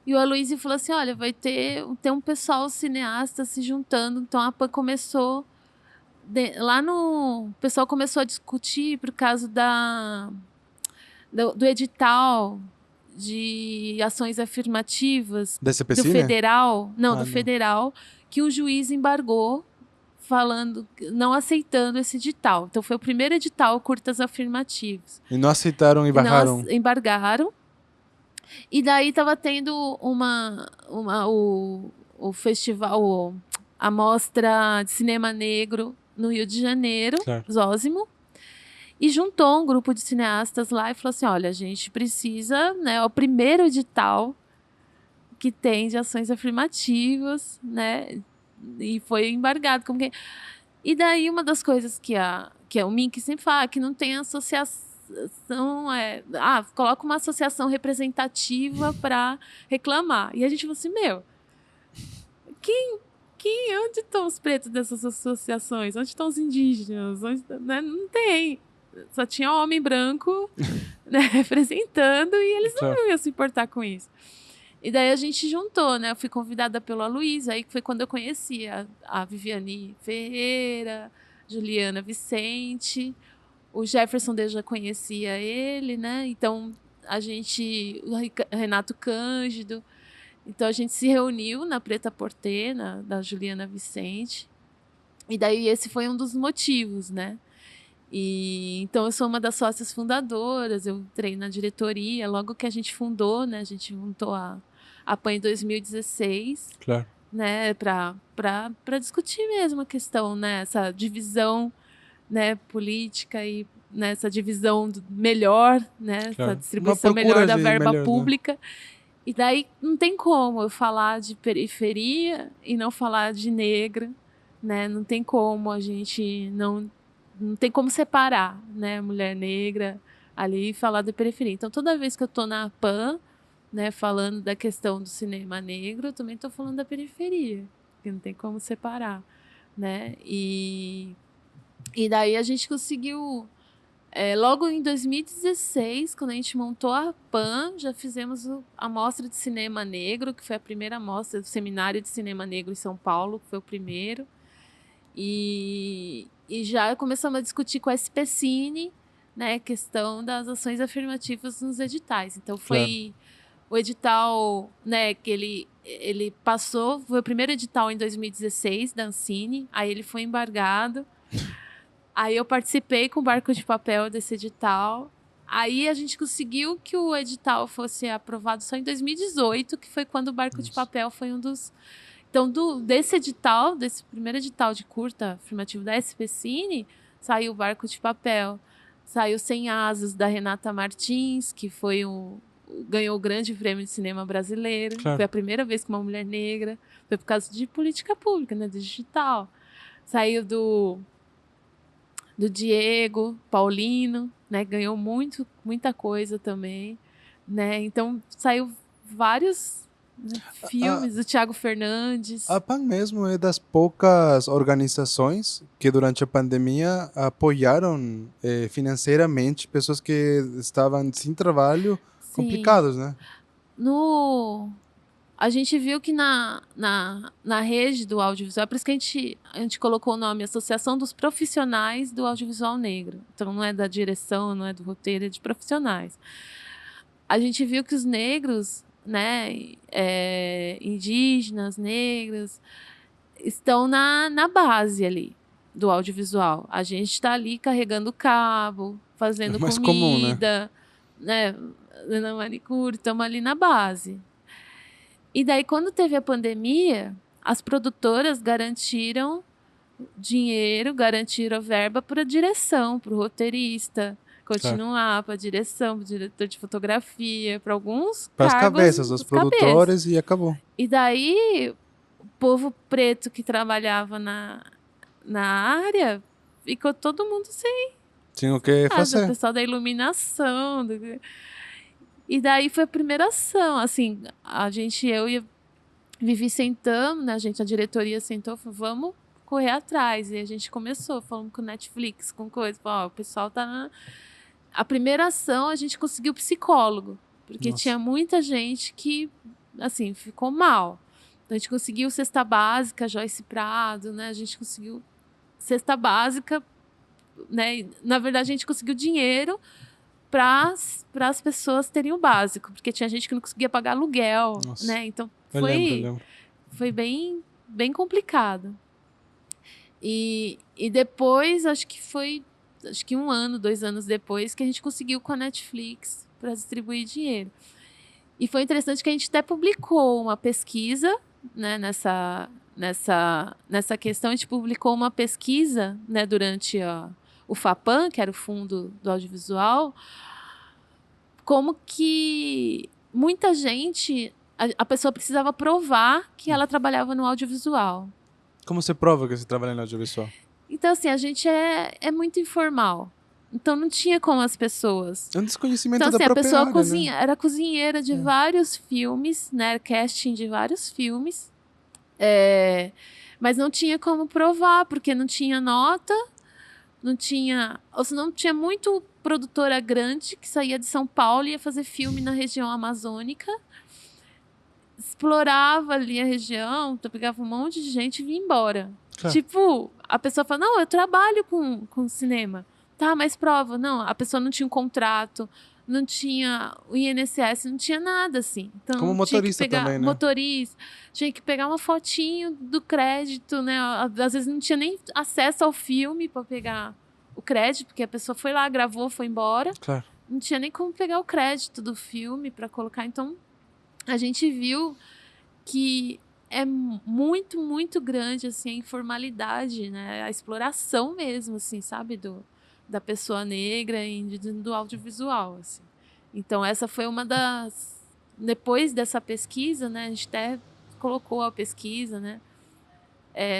E o Aloísio falou assim: olha, vai ter um pessoal cineasta se juntando. Então a PAN começou. O pessoal começou a discutir por causa do edital de ações afirmativas Da do CPC, né? federal. Não, Ah, do não. federal, que o juiz embargou, não aceitando esse edital. Então foi o primeiro edital curtas afirmativos. E não aceitaram e E não barraram. embargaram. E daí estava tendo o festival, a mostra de cinema negro no Rio de Janeiro, Claro. Zósimo, e juntou um grupo de cineastas lá e falou assim: olha, a gente precisa, né, é o primeiro edital que tem de ações afirmativas, né, e foi embargado. E daí uma das coisas que o Mink sempre fala, que não tem associação, coloca uma associação representativa para reclamar. E a gente falou assim, onde estão os pretos dessas associações? Onde estão os indígenas? Né? Não tem. Só tinha homem branco, né, representando, e eles não iam se importar com isso. E daí a gente juntou, né? Eu fui convidada pelo Aloysio, aí foi quando eu conheci a Viviane Ferreira, Juliana Vicente, o Jefferson eu já conhecia ele, né? Então o Renato Cândido. Então a gente se reuniu na Preta Porter, da Juliana Vicente. E daí esse foi um dos motivos, né? E então eu sou uma das sócias fundadoras, eu entrei na diretoria logo que a gente fundou, né? A gente montou a PAN em 2016, Claro. né? Para discutir mesmo a questão, né? Essa divisão, né? Política e nessa divisão melhor, né? Claro. Essa distribuição melhor da verba melhor, pública. Né? E daí não tem como eu falar de periferia e não falar de negra, né? Não tem como a gente não tem como separar, né, mulher negra ali e falar da periferia. Então, toda vez que eu estou na PAN, né, falando da questão do cinema negro, eu também estou falando da periferia, que não tem como separar, né? E daí a gente conseguiu, logo em 2016, quando a gente montou a PAN, já fizemos a Mostra de Cinema Negro, que foi a primeira mostra do Seminário de Cinema Negro em São Paulo, que foi o primeiro. E já começamos a discutir com a SPCine, né, a questão das ações afirmativas nos editais. Então foi o edital, né, que ele passou, foi o primeiro edital em 2016 da Ancine, aí ele foi embargado. Aí eu participei com o Barco de Papel desse edital. Aí a gente conseguiu que o edital fosse aprovado só em 2018, que foi quando o Barco de Nossa. Papel foi um dos... Então, desse edital, desse primeiro edital de curta afirmativo da SPCine, saiu o Barco de Papel, saiu Sem Asas, da Renata Martins, que foi ganhou o grande prêmio de cinema brasileiro. Claro. Foi a primeira vez que uma mulher negra, foi por causa de política pública, né, do digital. Saiu do Diego Paulino, né, ganhou muita coisa também, né, então saiu vários, né, filmes do Thiago Fernandes. A PAN mesmo é das poucas organizações que durante a pandemia apoiaram financeiramente pessoas que estavam sem trabalho, Sim. complicados, né? A gente viu que na rede do audiovisual, por isso que a gente colocou o nome Associação dos Profissionais do Audiovisual Negro. Então não é da direção, não é do roteiro, é de profissionais. A gente viu que os negros, né, indígenas, negros, estão na base ali do audiovisual. A gente está ali carregando cabo, fazendo É mais comum, né? comida, né, na manicure, estamos ali na base. E daí, quando teve a pandemia, as produtoras garantiram dinheiro, garantiram verba para a direção, para o roteirista, continuar, para a direção, para o diretor de fotografia, para alguns Para as cargos cabeças dos das cabeças. produtores e acabou. E daí, o povo preto que trabalhava na área, ficou todo mundo sem Tinha o que nada. O fazer. pessoal da iluminação. E daí foi a primeira ação. Assim, eu e a Vivi sentamos, né? A diretoria sentou, falou, vamos correr atrás. E a gente começou, falando com o Netflix, com coisa. Falou, o pessoal tá A primeira ação, a gente conseguiu psicólogo. Porque tinha muita gente que, assim, ficou mal. Então, a gente conseguiu cesta básica, Joyce Prado, né? A gente conseguiu cesta básica, né? Na verdade, a gente conseguiu dinheiro para as pessoas terem o básico, porque tinha gente que não conseguia pagar aluguel, né? Então Eu lembro. foi bem complicado. E depois, acho que 1 ano, 2 anos depois, que a gente conseguiu com a Netflix para distribuir dinheiro. E foi interessante que a gente até publicou uma pesquisa, né, nessa questão. A gente publicou uma pesquisa, né, durante o FAPAM, que era o Fundo do Audiovisual, como que muita gente, a pessoa precisava provar que ela trabalhava no audiovisual. Como você prova que você trabalha no audiovisual? Então, assim, a gente é muito informal. Então, não tinha como as pessoas... É um desconhecimento então, assim, da própria a pessoa área, né? era cozinheira de vários filmes, né? Casting de vários filmes. Mas não tinha como provar, porque não tinha nota, não tinha... Ou senão não tinha muito produtora grande que saía de São Paulo e ia fazer filme na região amazônica. Explorava ali a região, então pegava um monte de gente e vinha embora. Claro. Tipo, a pessoa fala, não, eu trabalho com cinema. Tá, mas prova. Não, a pessoa não tinha um contrato, não tinha o INSS, não tinha nada, assim. Então, como motorista tinha que pegar, também, né? Motorista, tinha que pegar uma fotinho do crédito, né? Às vezes não tinha nem acesso ao filme para pegar o crédito, porque a pessoa foi lá, gravou, foi embora. Claro. Não tinha nem como pegar o crédito do filme para colocar. Então, a gente viu que é muito, muito grande, assim, a informalidade, né? A exploração mesmo, assim, sabe? Da pessoa negra e do audiovisual, assim. Então, essa foi uma das... Depois dessa pesquisa, né? A gente até colocou a pesquisa, né?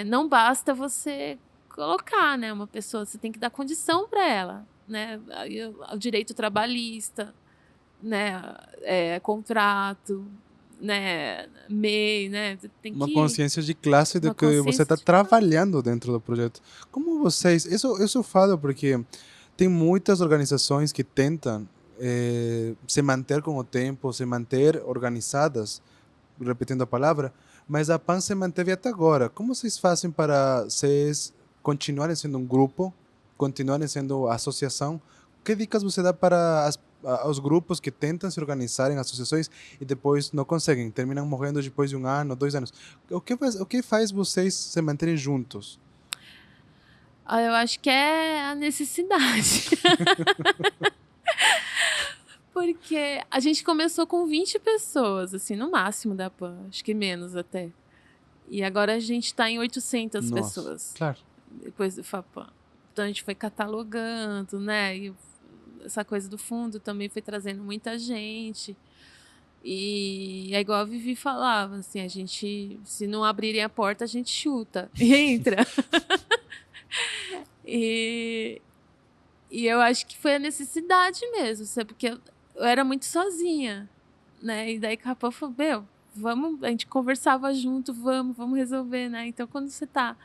Não basta você colocar, né? Uma pessoa, você tem que dar condição para ela, né? O direito trabalhista, né? Contrato, né, MEI, né? Tem uma consciência de classe do Uma que você consciência está de trabalhando dentro do projeto. Como vocês... Isso eu falo porque tem muitas organizações que tentam se manter com o tempo, se manter organizadas, repetindo a palavra, mas a PAN se manteve até agora. Como vocês fazem para vocês continuarem sendo um grupo, continuarem sendo associação? Que dicas você dá para aos grupos que tentam se organizar em associações e depois não conseguem, terminam morrendo depois de 1 ano, 2 anos? O que faz vocês se manterem juntos? Ah, eu acho que é a necessidade. Porque a gente começou com 20 pessoas, assim, no máximo da PAN. Acho que menos até. E agora a gente está em 800 Nossa, pessoas, claro. depois do FAPAM. Então a gente foi catalogando, né? E essa coisa do fundo também foi trazendo muita gente. E é igual a Vivi falava, assim, a gente, se não abrirem a porta, a gente chuta e entra. E, e eu acho que foi a necessidade mesmo, sabe? Porque eu era muito sozinha, né? E daí Capão falou, meu, vamos, a gente conversava junto, vamos resolver, né? Então quando você tá...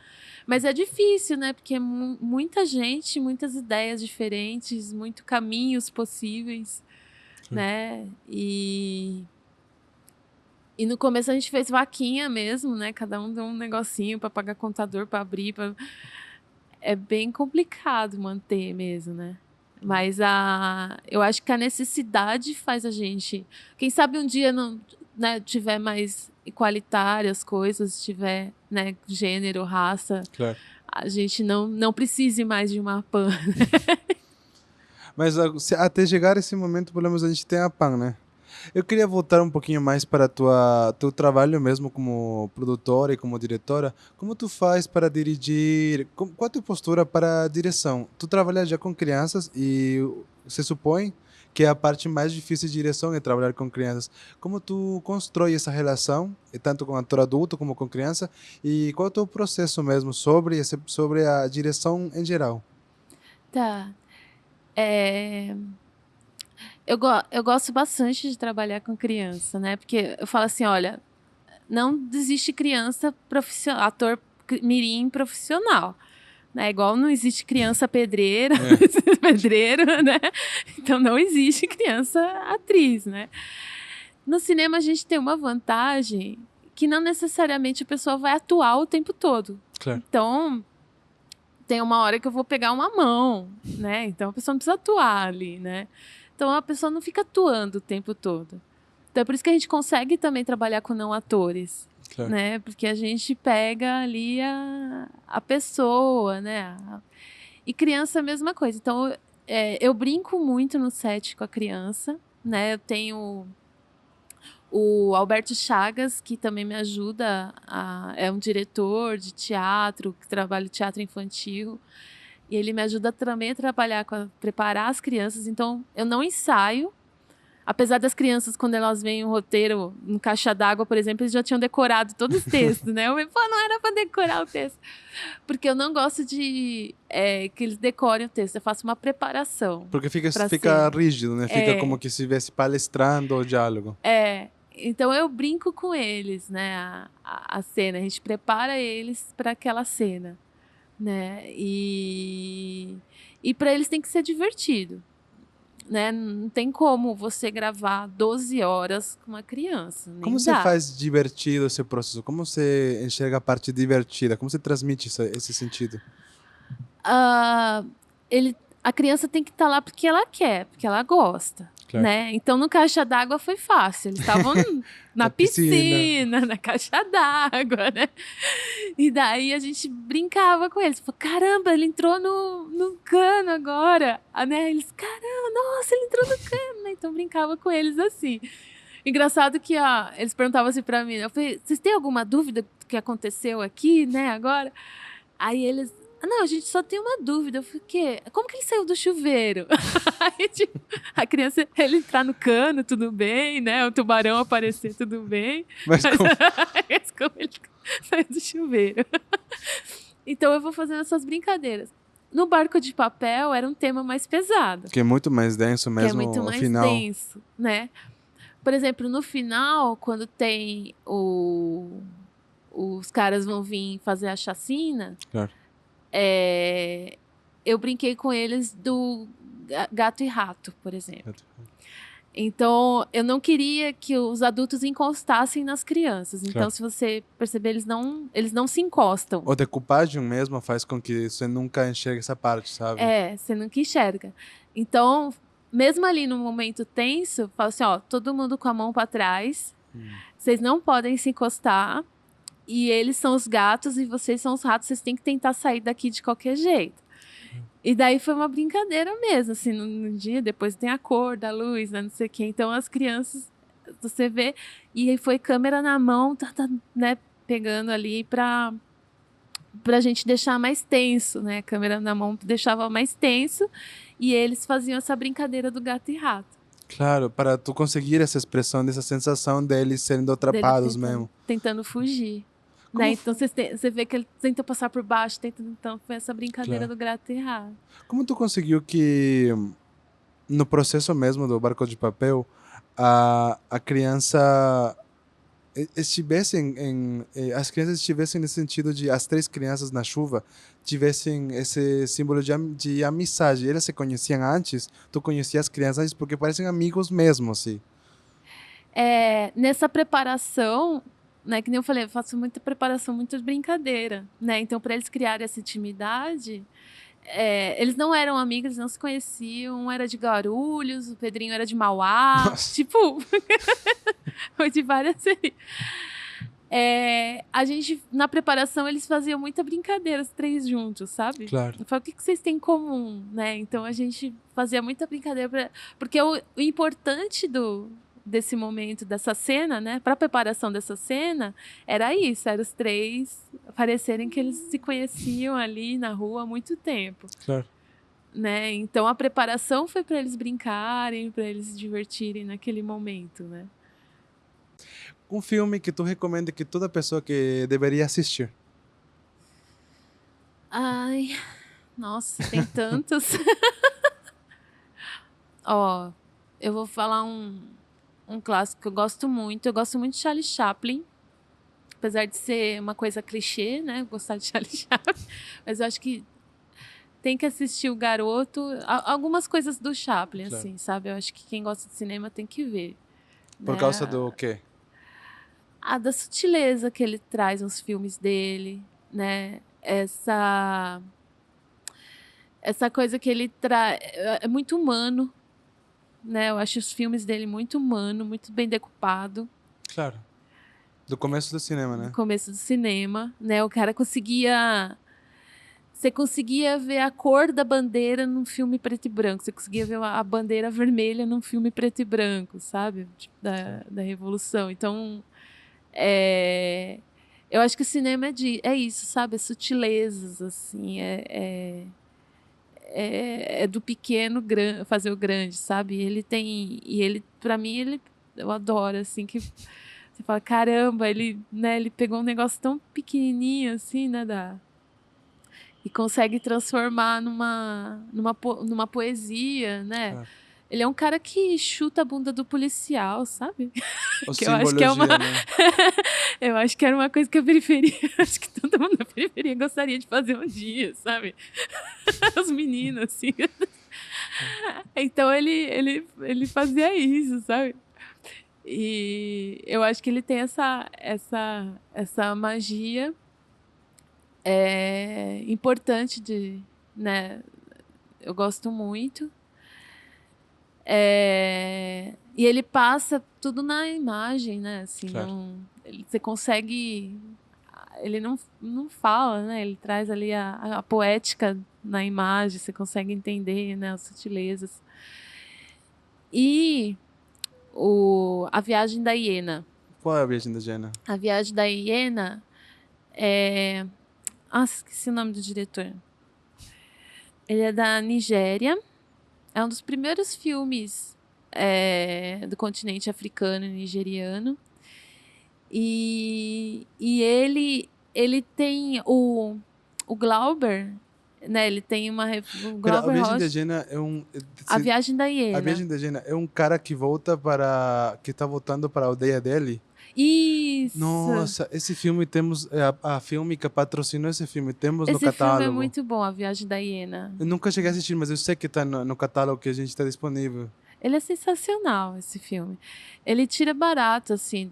Mas é difícil, né? Porque é muita gente, muitas ideias diferentes, muitos caminhos possíveis, né? E no começo a gente fez vaquinha mesmo, né? Cada um deu um negocinho para pagar contador, para abrir. É bem complicado manter mesmo, né? Mas eu acho que a necessidade faz a gente... Quem sabe um dia não, né, tiver mais igualitário as coisas, tiver, né, gênero, raça, Claro. a gente não precise mais de uma PAN. Mas até chegar esse momento, pelo menos a gente tem a PAN, né? Eu queria voltar um pouquinho mais para teu trabalho mesmo como produtora e como diretora. Como tu faz para dirigir? Qual a tua postura para a direção? Tu trabalha já com crianças e se supõe que a parte mais difícil de direção é trabalhar com crianças. Como tu constrói essa relação, tanto com ator adulto como com criança? E qual é o teu processo mesmo sobre a direção em geral? Tá. Eu gosto bastante de trabalhar com criança, né? Porque eu falo assim, olha, não desiste criança profissional, ator mirim profissional. Né? Igual não existe criança pedreira, pedreiro, né? Então não existe criança atriz, né? No cinema a gente tem uma vantagem que não necessariamente a pessoa vai atuar o tempo todo. Claro. Então, tem uma hora que eu vou pegar uma mão, né? Então a pessoa não precisa atuar ali, né? Então a pessoa não fica atuando o tempo todo. Então é por isso que a gente consegue também trabalhar com não atores, Claro. né? Porque a gente pega ali a pessoa, né? E criança é a mesma coisa. Então eu brinco muito no set com a criança, né? Eu tenho o Alberto Chagas, que também me ajuda, é um diretor de teatro, que trabalha teatro infantil, e ele me ajuda também a trabalhar preparar as crianças. Então, eu não ensaio, apesar das crianças, quando elas veem o roteiro em caixa d'água, por exemplo, eles já tinham decorado todos os textos, né? Eu falei, não era para decorar o texto. Porque eu não gosto de que eles decorem o texto, eu faço uma preparação. Porque fica rígido, né? Fica como que se estivesse palestrando o diálogo. Então eu brinco com eles, né? A cena, a gente prepara eles para aquela cena, né? E para eles tem que ser divertido, né? Não tem como você gravar 12 horas com uma criança. Nem Como você faz divertido esse processo? Como você enxerga a parte divertida? Como você transmite esse sentido? A criança tem que estar lá porque ela quer, porque ela gosta. Claro. Né? Então, no caixa d'água foi fácil. Eles estavam na piscina, na caixa d'água, né? E daí a gente brincava com eles. Falou, caramba, ele entrou no cano agora. Né? Eles, caramba, nossa, ele entrou no cano. Então, brincava com eles assim. Engraçado que eles perguntavam assim pra mim. Eu falei, vocês têm alguma dúvida do que aconteceu aqui, né, agora? Aí eles... Não, a gente só tem uma dúvida. Eu falei, o quê? Como que ele saiu do chuveiro? Aí, tipo, a criança, ele entrar no cano, tudo bem, né? O tubarão aparecer, tudo bem. Mas como ele saiu do chuveiro? Então, eu vou fazendo essas brincadeiras. No Barco de Papel, era um tema mais pesado. Que é muito mais denso mesmo, que é muito mais denso, né? Por exemplo, no final, quando tem os caras vão vir fazer a chacina... Claro. Eu brinquei com eles do gato e rato, por exemplo. Então, eu não queria que os adultos encostassem nas crianças. Então, se você perceber, eles não se encostam. A decupagem mesmo faz com que você nunca enxergue essa parte, sabe? Você nunca enxerga. Então, mesmo ali no momento tenso, fala assim, ó, todo mundo com a mão para trás. Vocês não podem se encostar. E eles são os gatos e vocês são os ratos, vocês têm que tentar sair daqui de qualquer jeito. E daí foi uma brincadeira mesmo, assim, no dia, depois tem a cor da luz, né, não sei o quê. Então as crianças, você vê, e aí foi câmera na mão, né, pegando ali pra gente deixar mais tenso, né, a câmera na mão deixava mais tenso, e eles faziam essa brincadeira do gato e rato. Claro, para tu conseguir essa expressão dessa sensação deles sendo Deles atrapados mesmo. tentando fugir. Né? Como, Então você vê que ele tenta passar por baixo, então foi essa brincadeira claro. do gato e rato. Como tu conseguiu que no processo mesmo do Barco de Papel a criança estivessem as crianças estivessem nesse sentido de as três crianças na chuva tivessem esse símbolo de amizade. Elas se conheciam antes? Tu conhecia as crianças antes porque parecem amigos mesmo, assim. Nessa preparação, né, que nem eu falei, eu faço muita preparação, muita brincadeira, né? Então, para eles criarem essa intimidade, eles não eram amigos, eles não se conheciam. Um era de Guarulhos, o Pedrinho era de Mauá. Nossa. Tipo, foi de várias. A gente, na preparação, eles faziam muita brincadeira, os três juntos, sabe? Claro. Eu falei, o que vocês têm em comum, né? Então a gente fazia muita brincadeira, porque o importante desse momento, dessa cena, né? Para a preparação dessa cena, era isso, era os três parecerem que eles se conheciam ali na rua há muito tempo. Claro. Né? Então a preparação foi para eles brincarem, para eles se divertirem naquele momento, né? Um filme que tu recomenda que toda pessoa que deveria assistir. Ai, nossa, tem tantos. Ó, eu vou falar um clássico que eu gosto muito. Eu gosto muito de Charlie Chaplin. Apesar de ser uma coisa clichê, né? Gostar de Charlie Chaplin. Mas eu acho que tem que assistir O Garoto. Algumas coisas do Chaplin, Claro. assim, sabe? Eu acho que quem gosta de cinema tem que ver. Por né? causa do quê? Da sutileza que ele traz nos filmes dele, né? Essa coisa que ele traz é muito humano, né? Eu acho os filmes dele muito humano, muito bem decupado. Claro. Do começo do cinema, né? No começo do cinema, né? O cara conseguia... Você conseguia ver a cor da bandeira num filme preto e branco. Você conseguia ver a bandeira vermelha num filme preto e branco, sabe? Tipo, da Revolução. Então, eu acho que o cinema é isso, sabe? É sutilezas, assim. É do pequeno fazer o grande, sabe? Pra mim, eu adoro, assim, que você fala, caramba, ele pegou um negócio tão pequenininho, assim, né, e consegue transformar numa poesia, né? Claro. Ele é um cara que chuta a bunda do policial, sabe? O Que eu acho que é uma... simbologia, né? Eu acho que era uma coisa que a periferia... Acho que todo mundo da periferia gostaria de fazer um dia, sabe? Os meninos, assim. Então ele fazia isso, sabe? E eu acho que ele tem essa magia importante né? Eu gosto muito. E ele passa tudo na imagem, né? Assim, Claro. você consegue... Ele não fala, né? Ele traz ali a poética na imagem, você consegue entender, né? As sutilezas. E A Viagem da Hiena. Qual é a Viagem da Hiena? A Viagem da Hiena esqueci o nome do diretor. Ele é da Nigéria. É um dos primeiros filmes do continente africano e nigeriano. E ele tem o Glauber, né? Ele tem o Pera, a Glauber Viagem da Rocha. Hiena é A Viagem da Hiena. A Viagem da Hiena é um cara que está voltando para a aldeia dele? Isso! Nossa, esse filme temos... A Filmica patrocinou esse filme. Temos no Esse filme catálogo. é muito bom, A Viagem da Hiena. Eu nunca cheguei a assistir, mas eu sei que está no catálogo que a gente está disponível. Ele é sensacional, esse filme. Ele tira barato, assim,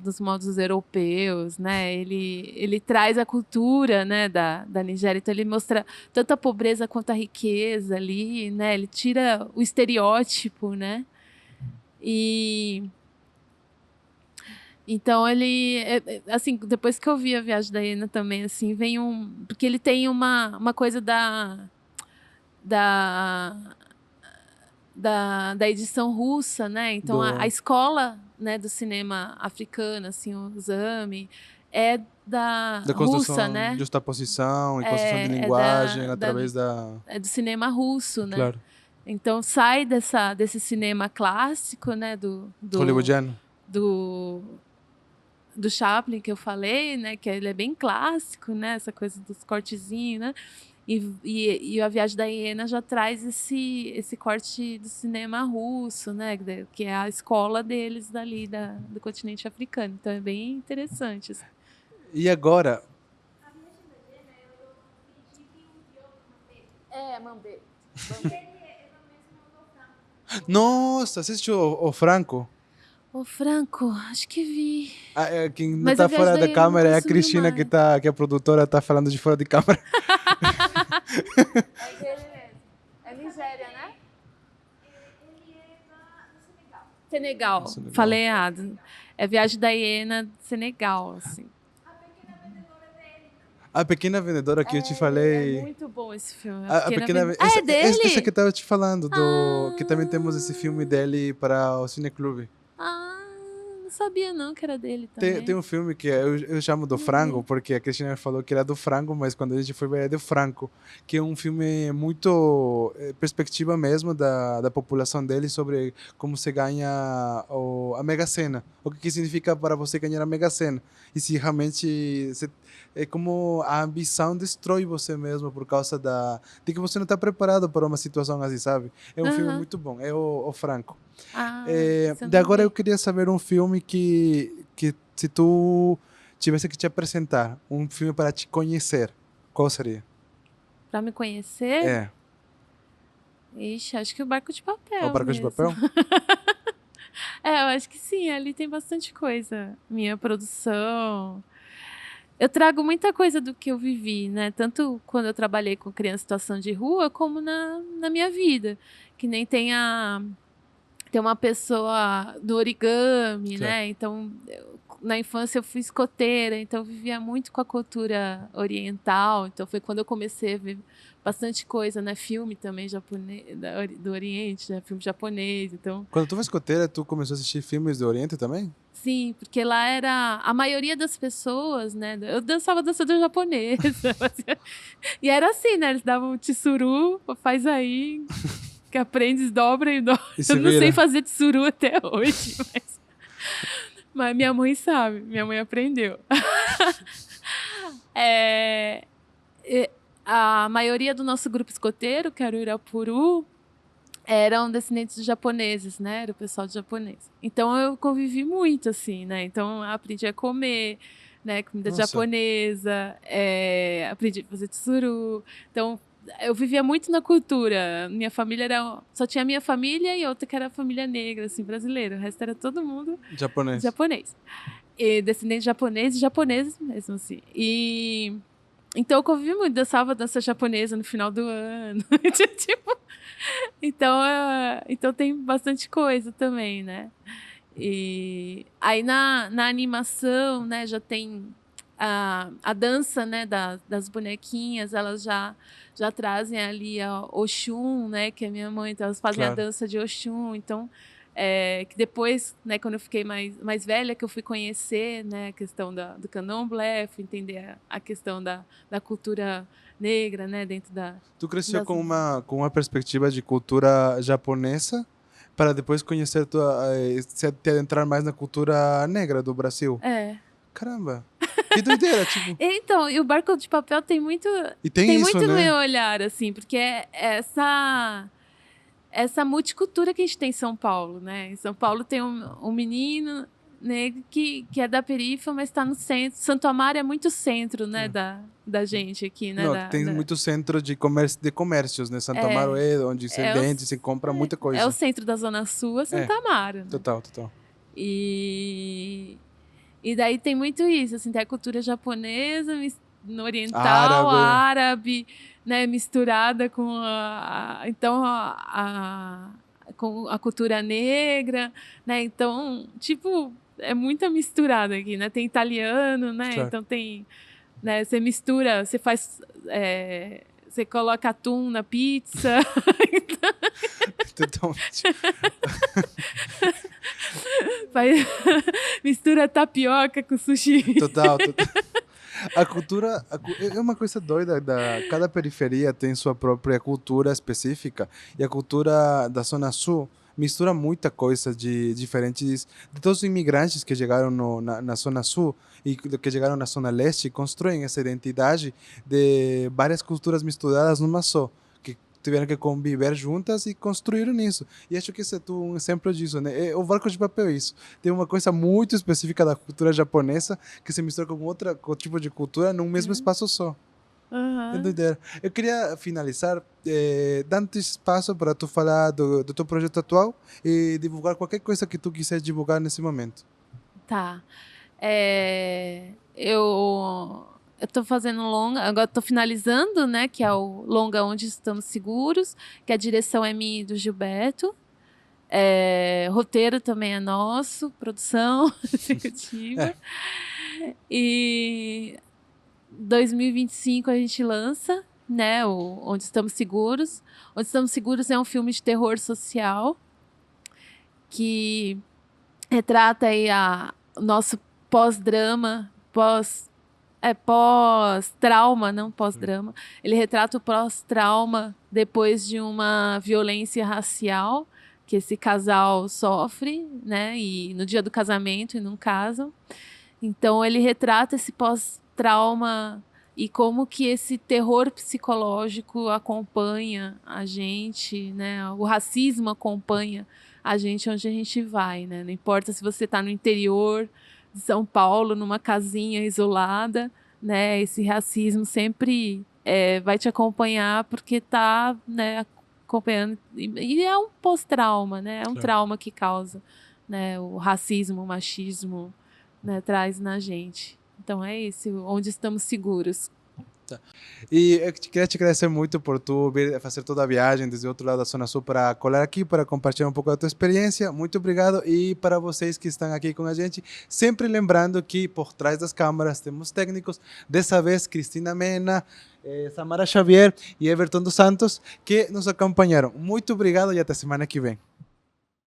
dos modos europeus, né? Ele traz a cultura, né, da Nigéria. Então, ele mostra tanto a pobreza quanto a riqueza ali, né? Ele tira o estereótipo, né? E Então ele, assim, depois que eu vi A Viagem da Hiena também, assim, vem porque ele tem uma coisa da, da edição russa, né? Então a Do, escola, né, do cinema africano, assim, o Zami, é da da russa, construção, né? justaposição e construção de É linguagem através da... é do cinema russo, né? Claro. Então sai desse cinema clássico, né, Hollywoodiano. do, do Chaplin que eu falei, né, que ele é bem clássico, né, essa coisa dos cortezinhos, né? E A Viagem da Hiena já traz esse corte do cinema russo, né? Que é a escola deles dali do continente africano. Então é bem interessante. Assim. E agora, É, Mambê. nossa, você assistiu o Franco? Ô, Franco, acho que vi. Quem não Mas A tá Viagem fora da da Hiena não câmera é a consumiu Cristina, mais. que a produtora tá falando de fora de câmera. É dele mesmo. É Nigéria, né? Senegal. Senegal. Falei errado. É Viagem da Hiena, Senegal, assim. A Pequena Vendedora que eu te É falei. muito bom esse filme. A Pequena. Ah, é Essa que dele? eu tava te falando, que também temos esse filme Ah, dele para o Cineclube. ah, não sabia não que era dele Tem também. um filme que eu chamo do Vamos Frango, ver. porque a Cristina falou que era do Frango, mas quando a gente foi ver é do Franco, que é um filme muito perspectiva mesmo da população dele sobre como se ganha a Mega Sena, o que significa para você ganhar a Mega Sena, e se realmente é como a ambição destrói você mesmo por causa de que você não está preparado para uma situação assim, sabe? É um filme Aham. muito bom, é o Franco. Ah, esse eu De não agora eu vi. queria saber um filme que se tu tivesse que te apresentar, um filme para te conhecer, qual seria? Pra me conhecer? É, Ixi, acho que o Barco de O Papel Barco de mesmo. Papel? É, eu acho que sim, ali tem bastante coisa. Minha produção. Eu trago muita coisa do que eu vivi, né? Tanto quando eu trabalhei com criança em situação de rua, como na minha vida. Que nem tem uma pessoa do origami, Certo. né? Então, na infância eu fui escoteira, então eu vivia muito com a cultura oriental. Então foi quando eu comecei a ver bastante coisa, né? Filme também japonês, do Oriente, né? Filme japonês. Então, Quando tu foi escoteira, tu começou a assistir filmes do Oriente também? sim, porque lá era a maioria das pessoas, né? Eu dançava dançador japonesa. E era assim, né? Eles davam tsuru, faz aí, que aprende, dobra e dobra. E Eu se não sei vira. fazer tsuru até hoje, mas minha mãe sabe, minha mãe aprendeu. É, a maioria do nosso grupo escoteiro, que era o Irapuru, eram descendentes de japoneses, né? Era o pessoal de japonês. Então eu convivi muito, assim, né? Então eu aprendi a comer, né? Comida Nossa, japonesa, aprendi a fazer tsuru. Então eu vivia muito na cultura. Minha família só tinha a minha família e outra que era a família negra, assim, brasileira. O resto era todo mundo japonês. japonês. E descendentes japoneses e japoneses mesmo, assim. E então eu convivi muito, dançava dança japonesa no final do ano. Tipo, então tem bastante coisa também, né? E aí na animação, né, já tem a dança, né, das bonequinhas, elas já trazem ali a Oxum, né, que é minha mãe, então elas fazem a Claro. dança de Oxum, então que depois, né, quando eu fiquei mais velha, que eu fui conhecer, né, a questão do candomblé, fui entender a questão da cultura negra, né, dentro Tu cresceu das... com uma perspectiva de cultura japonesa para depois conhecer se adentrar mais na cultura negra do Brasil. É. Caramba, que doideira, tipo. Então, e o Barco de Papel E tem tem isso, muito no né? meu olhar, assim, porque é essa multicultura que a gente tem em São Paulo, né? Em São Paulo tem um menino negro que é da periferia, mas está no centro. Santo Amaro é muito centro, né, É. da gente aqui, né? Não, tem muito centro de comércios, né? Santo Amaro É, é onde se é, o, vende, se compra muita é o coisa. centro da Zona Sul, é É, Santo Amaro, né? total, total. E, e daí tem muito isso, assim, tem a cultura japonesa, no oriental, Árabe. árabe, né, misturada com então com a cultura negra, né? Então, tipo, é muita misturada aqui, né? Tem italiano, né? Claro. Então tem, né? Você mistura, você faz, você coloca atum na pizza. Totalmente. Faz, mistura tapioca com sushi. Total, total. A cultura é uma coisa doida. Cada periferia tem sua própria cultura específica. E a cultura da Zona Sul mistura muita coisa de diferentes. De todos os imigrantes que chegaram na Zona Sul e que chegaram na Zona Leste, constroem essa identidade de várias culturas misturadas numa só. Que tiveram que conviver juntas e construíram isso. E acho que esse é um exemplo disso, né? O Barco de Papel é isso. Tem uma coisa muito específica da cultura japonesa que se mistura com tipo de cultura num mesmo espaço só. É Aham. doideira. Eu queria finalizar dando espaço para tu falar do teu projeto atual e divulgar qualquer coisa que tu quiser divulgar nesse momento. Tá. Eu tô fazendo um longa, agora tô finalizando, né? Que é o longa Onde Estamos Seguros, que a direção é minha e do Gilberto. Roteiro também é nosso, produção executiva. E 2025 a gente lança, né? O Onde Estamos Seguros. Onde Estamos Seguros é um filme de terror social que retrata aí o nosso pós-drama, pós-trauma, não pós-drama. Ele retrata o pós-trauma depois de uma violência racial que esse casal sofre, né? E no dia do casamento e não casam. Então ele retrata esse pós-trauma e como que esse terror psicológico acompanha a gente, né? O racismo acompanha a gente onde a gente vai, né? Não importa se você está no interior de São Paulo, numa casinha isolada, né? Esse racismo sempre vai te acompanhar porque está, né, acompanhando. E é um pós-trauma, né? É um Claro. trauma que causa, né? O racismo, o machismo, né, traz na gente. Então é esse, onde estamos seguros. E eu queria te agradecer muito por tu vir fazer toda a viagem desde o outro lado da Zona Sul para colar aqui, para compartilhar um pouco da tua experiência. Muito obrigado. E para vocês que estão aqui com a gente, sempre lembrando que por trás das câmeras temos técnicos, dessa vez Cristina Mena, Samara Xavier e Everton dos Santos, que nos acompanharam. Muito obrigado e até semana que vem.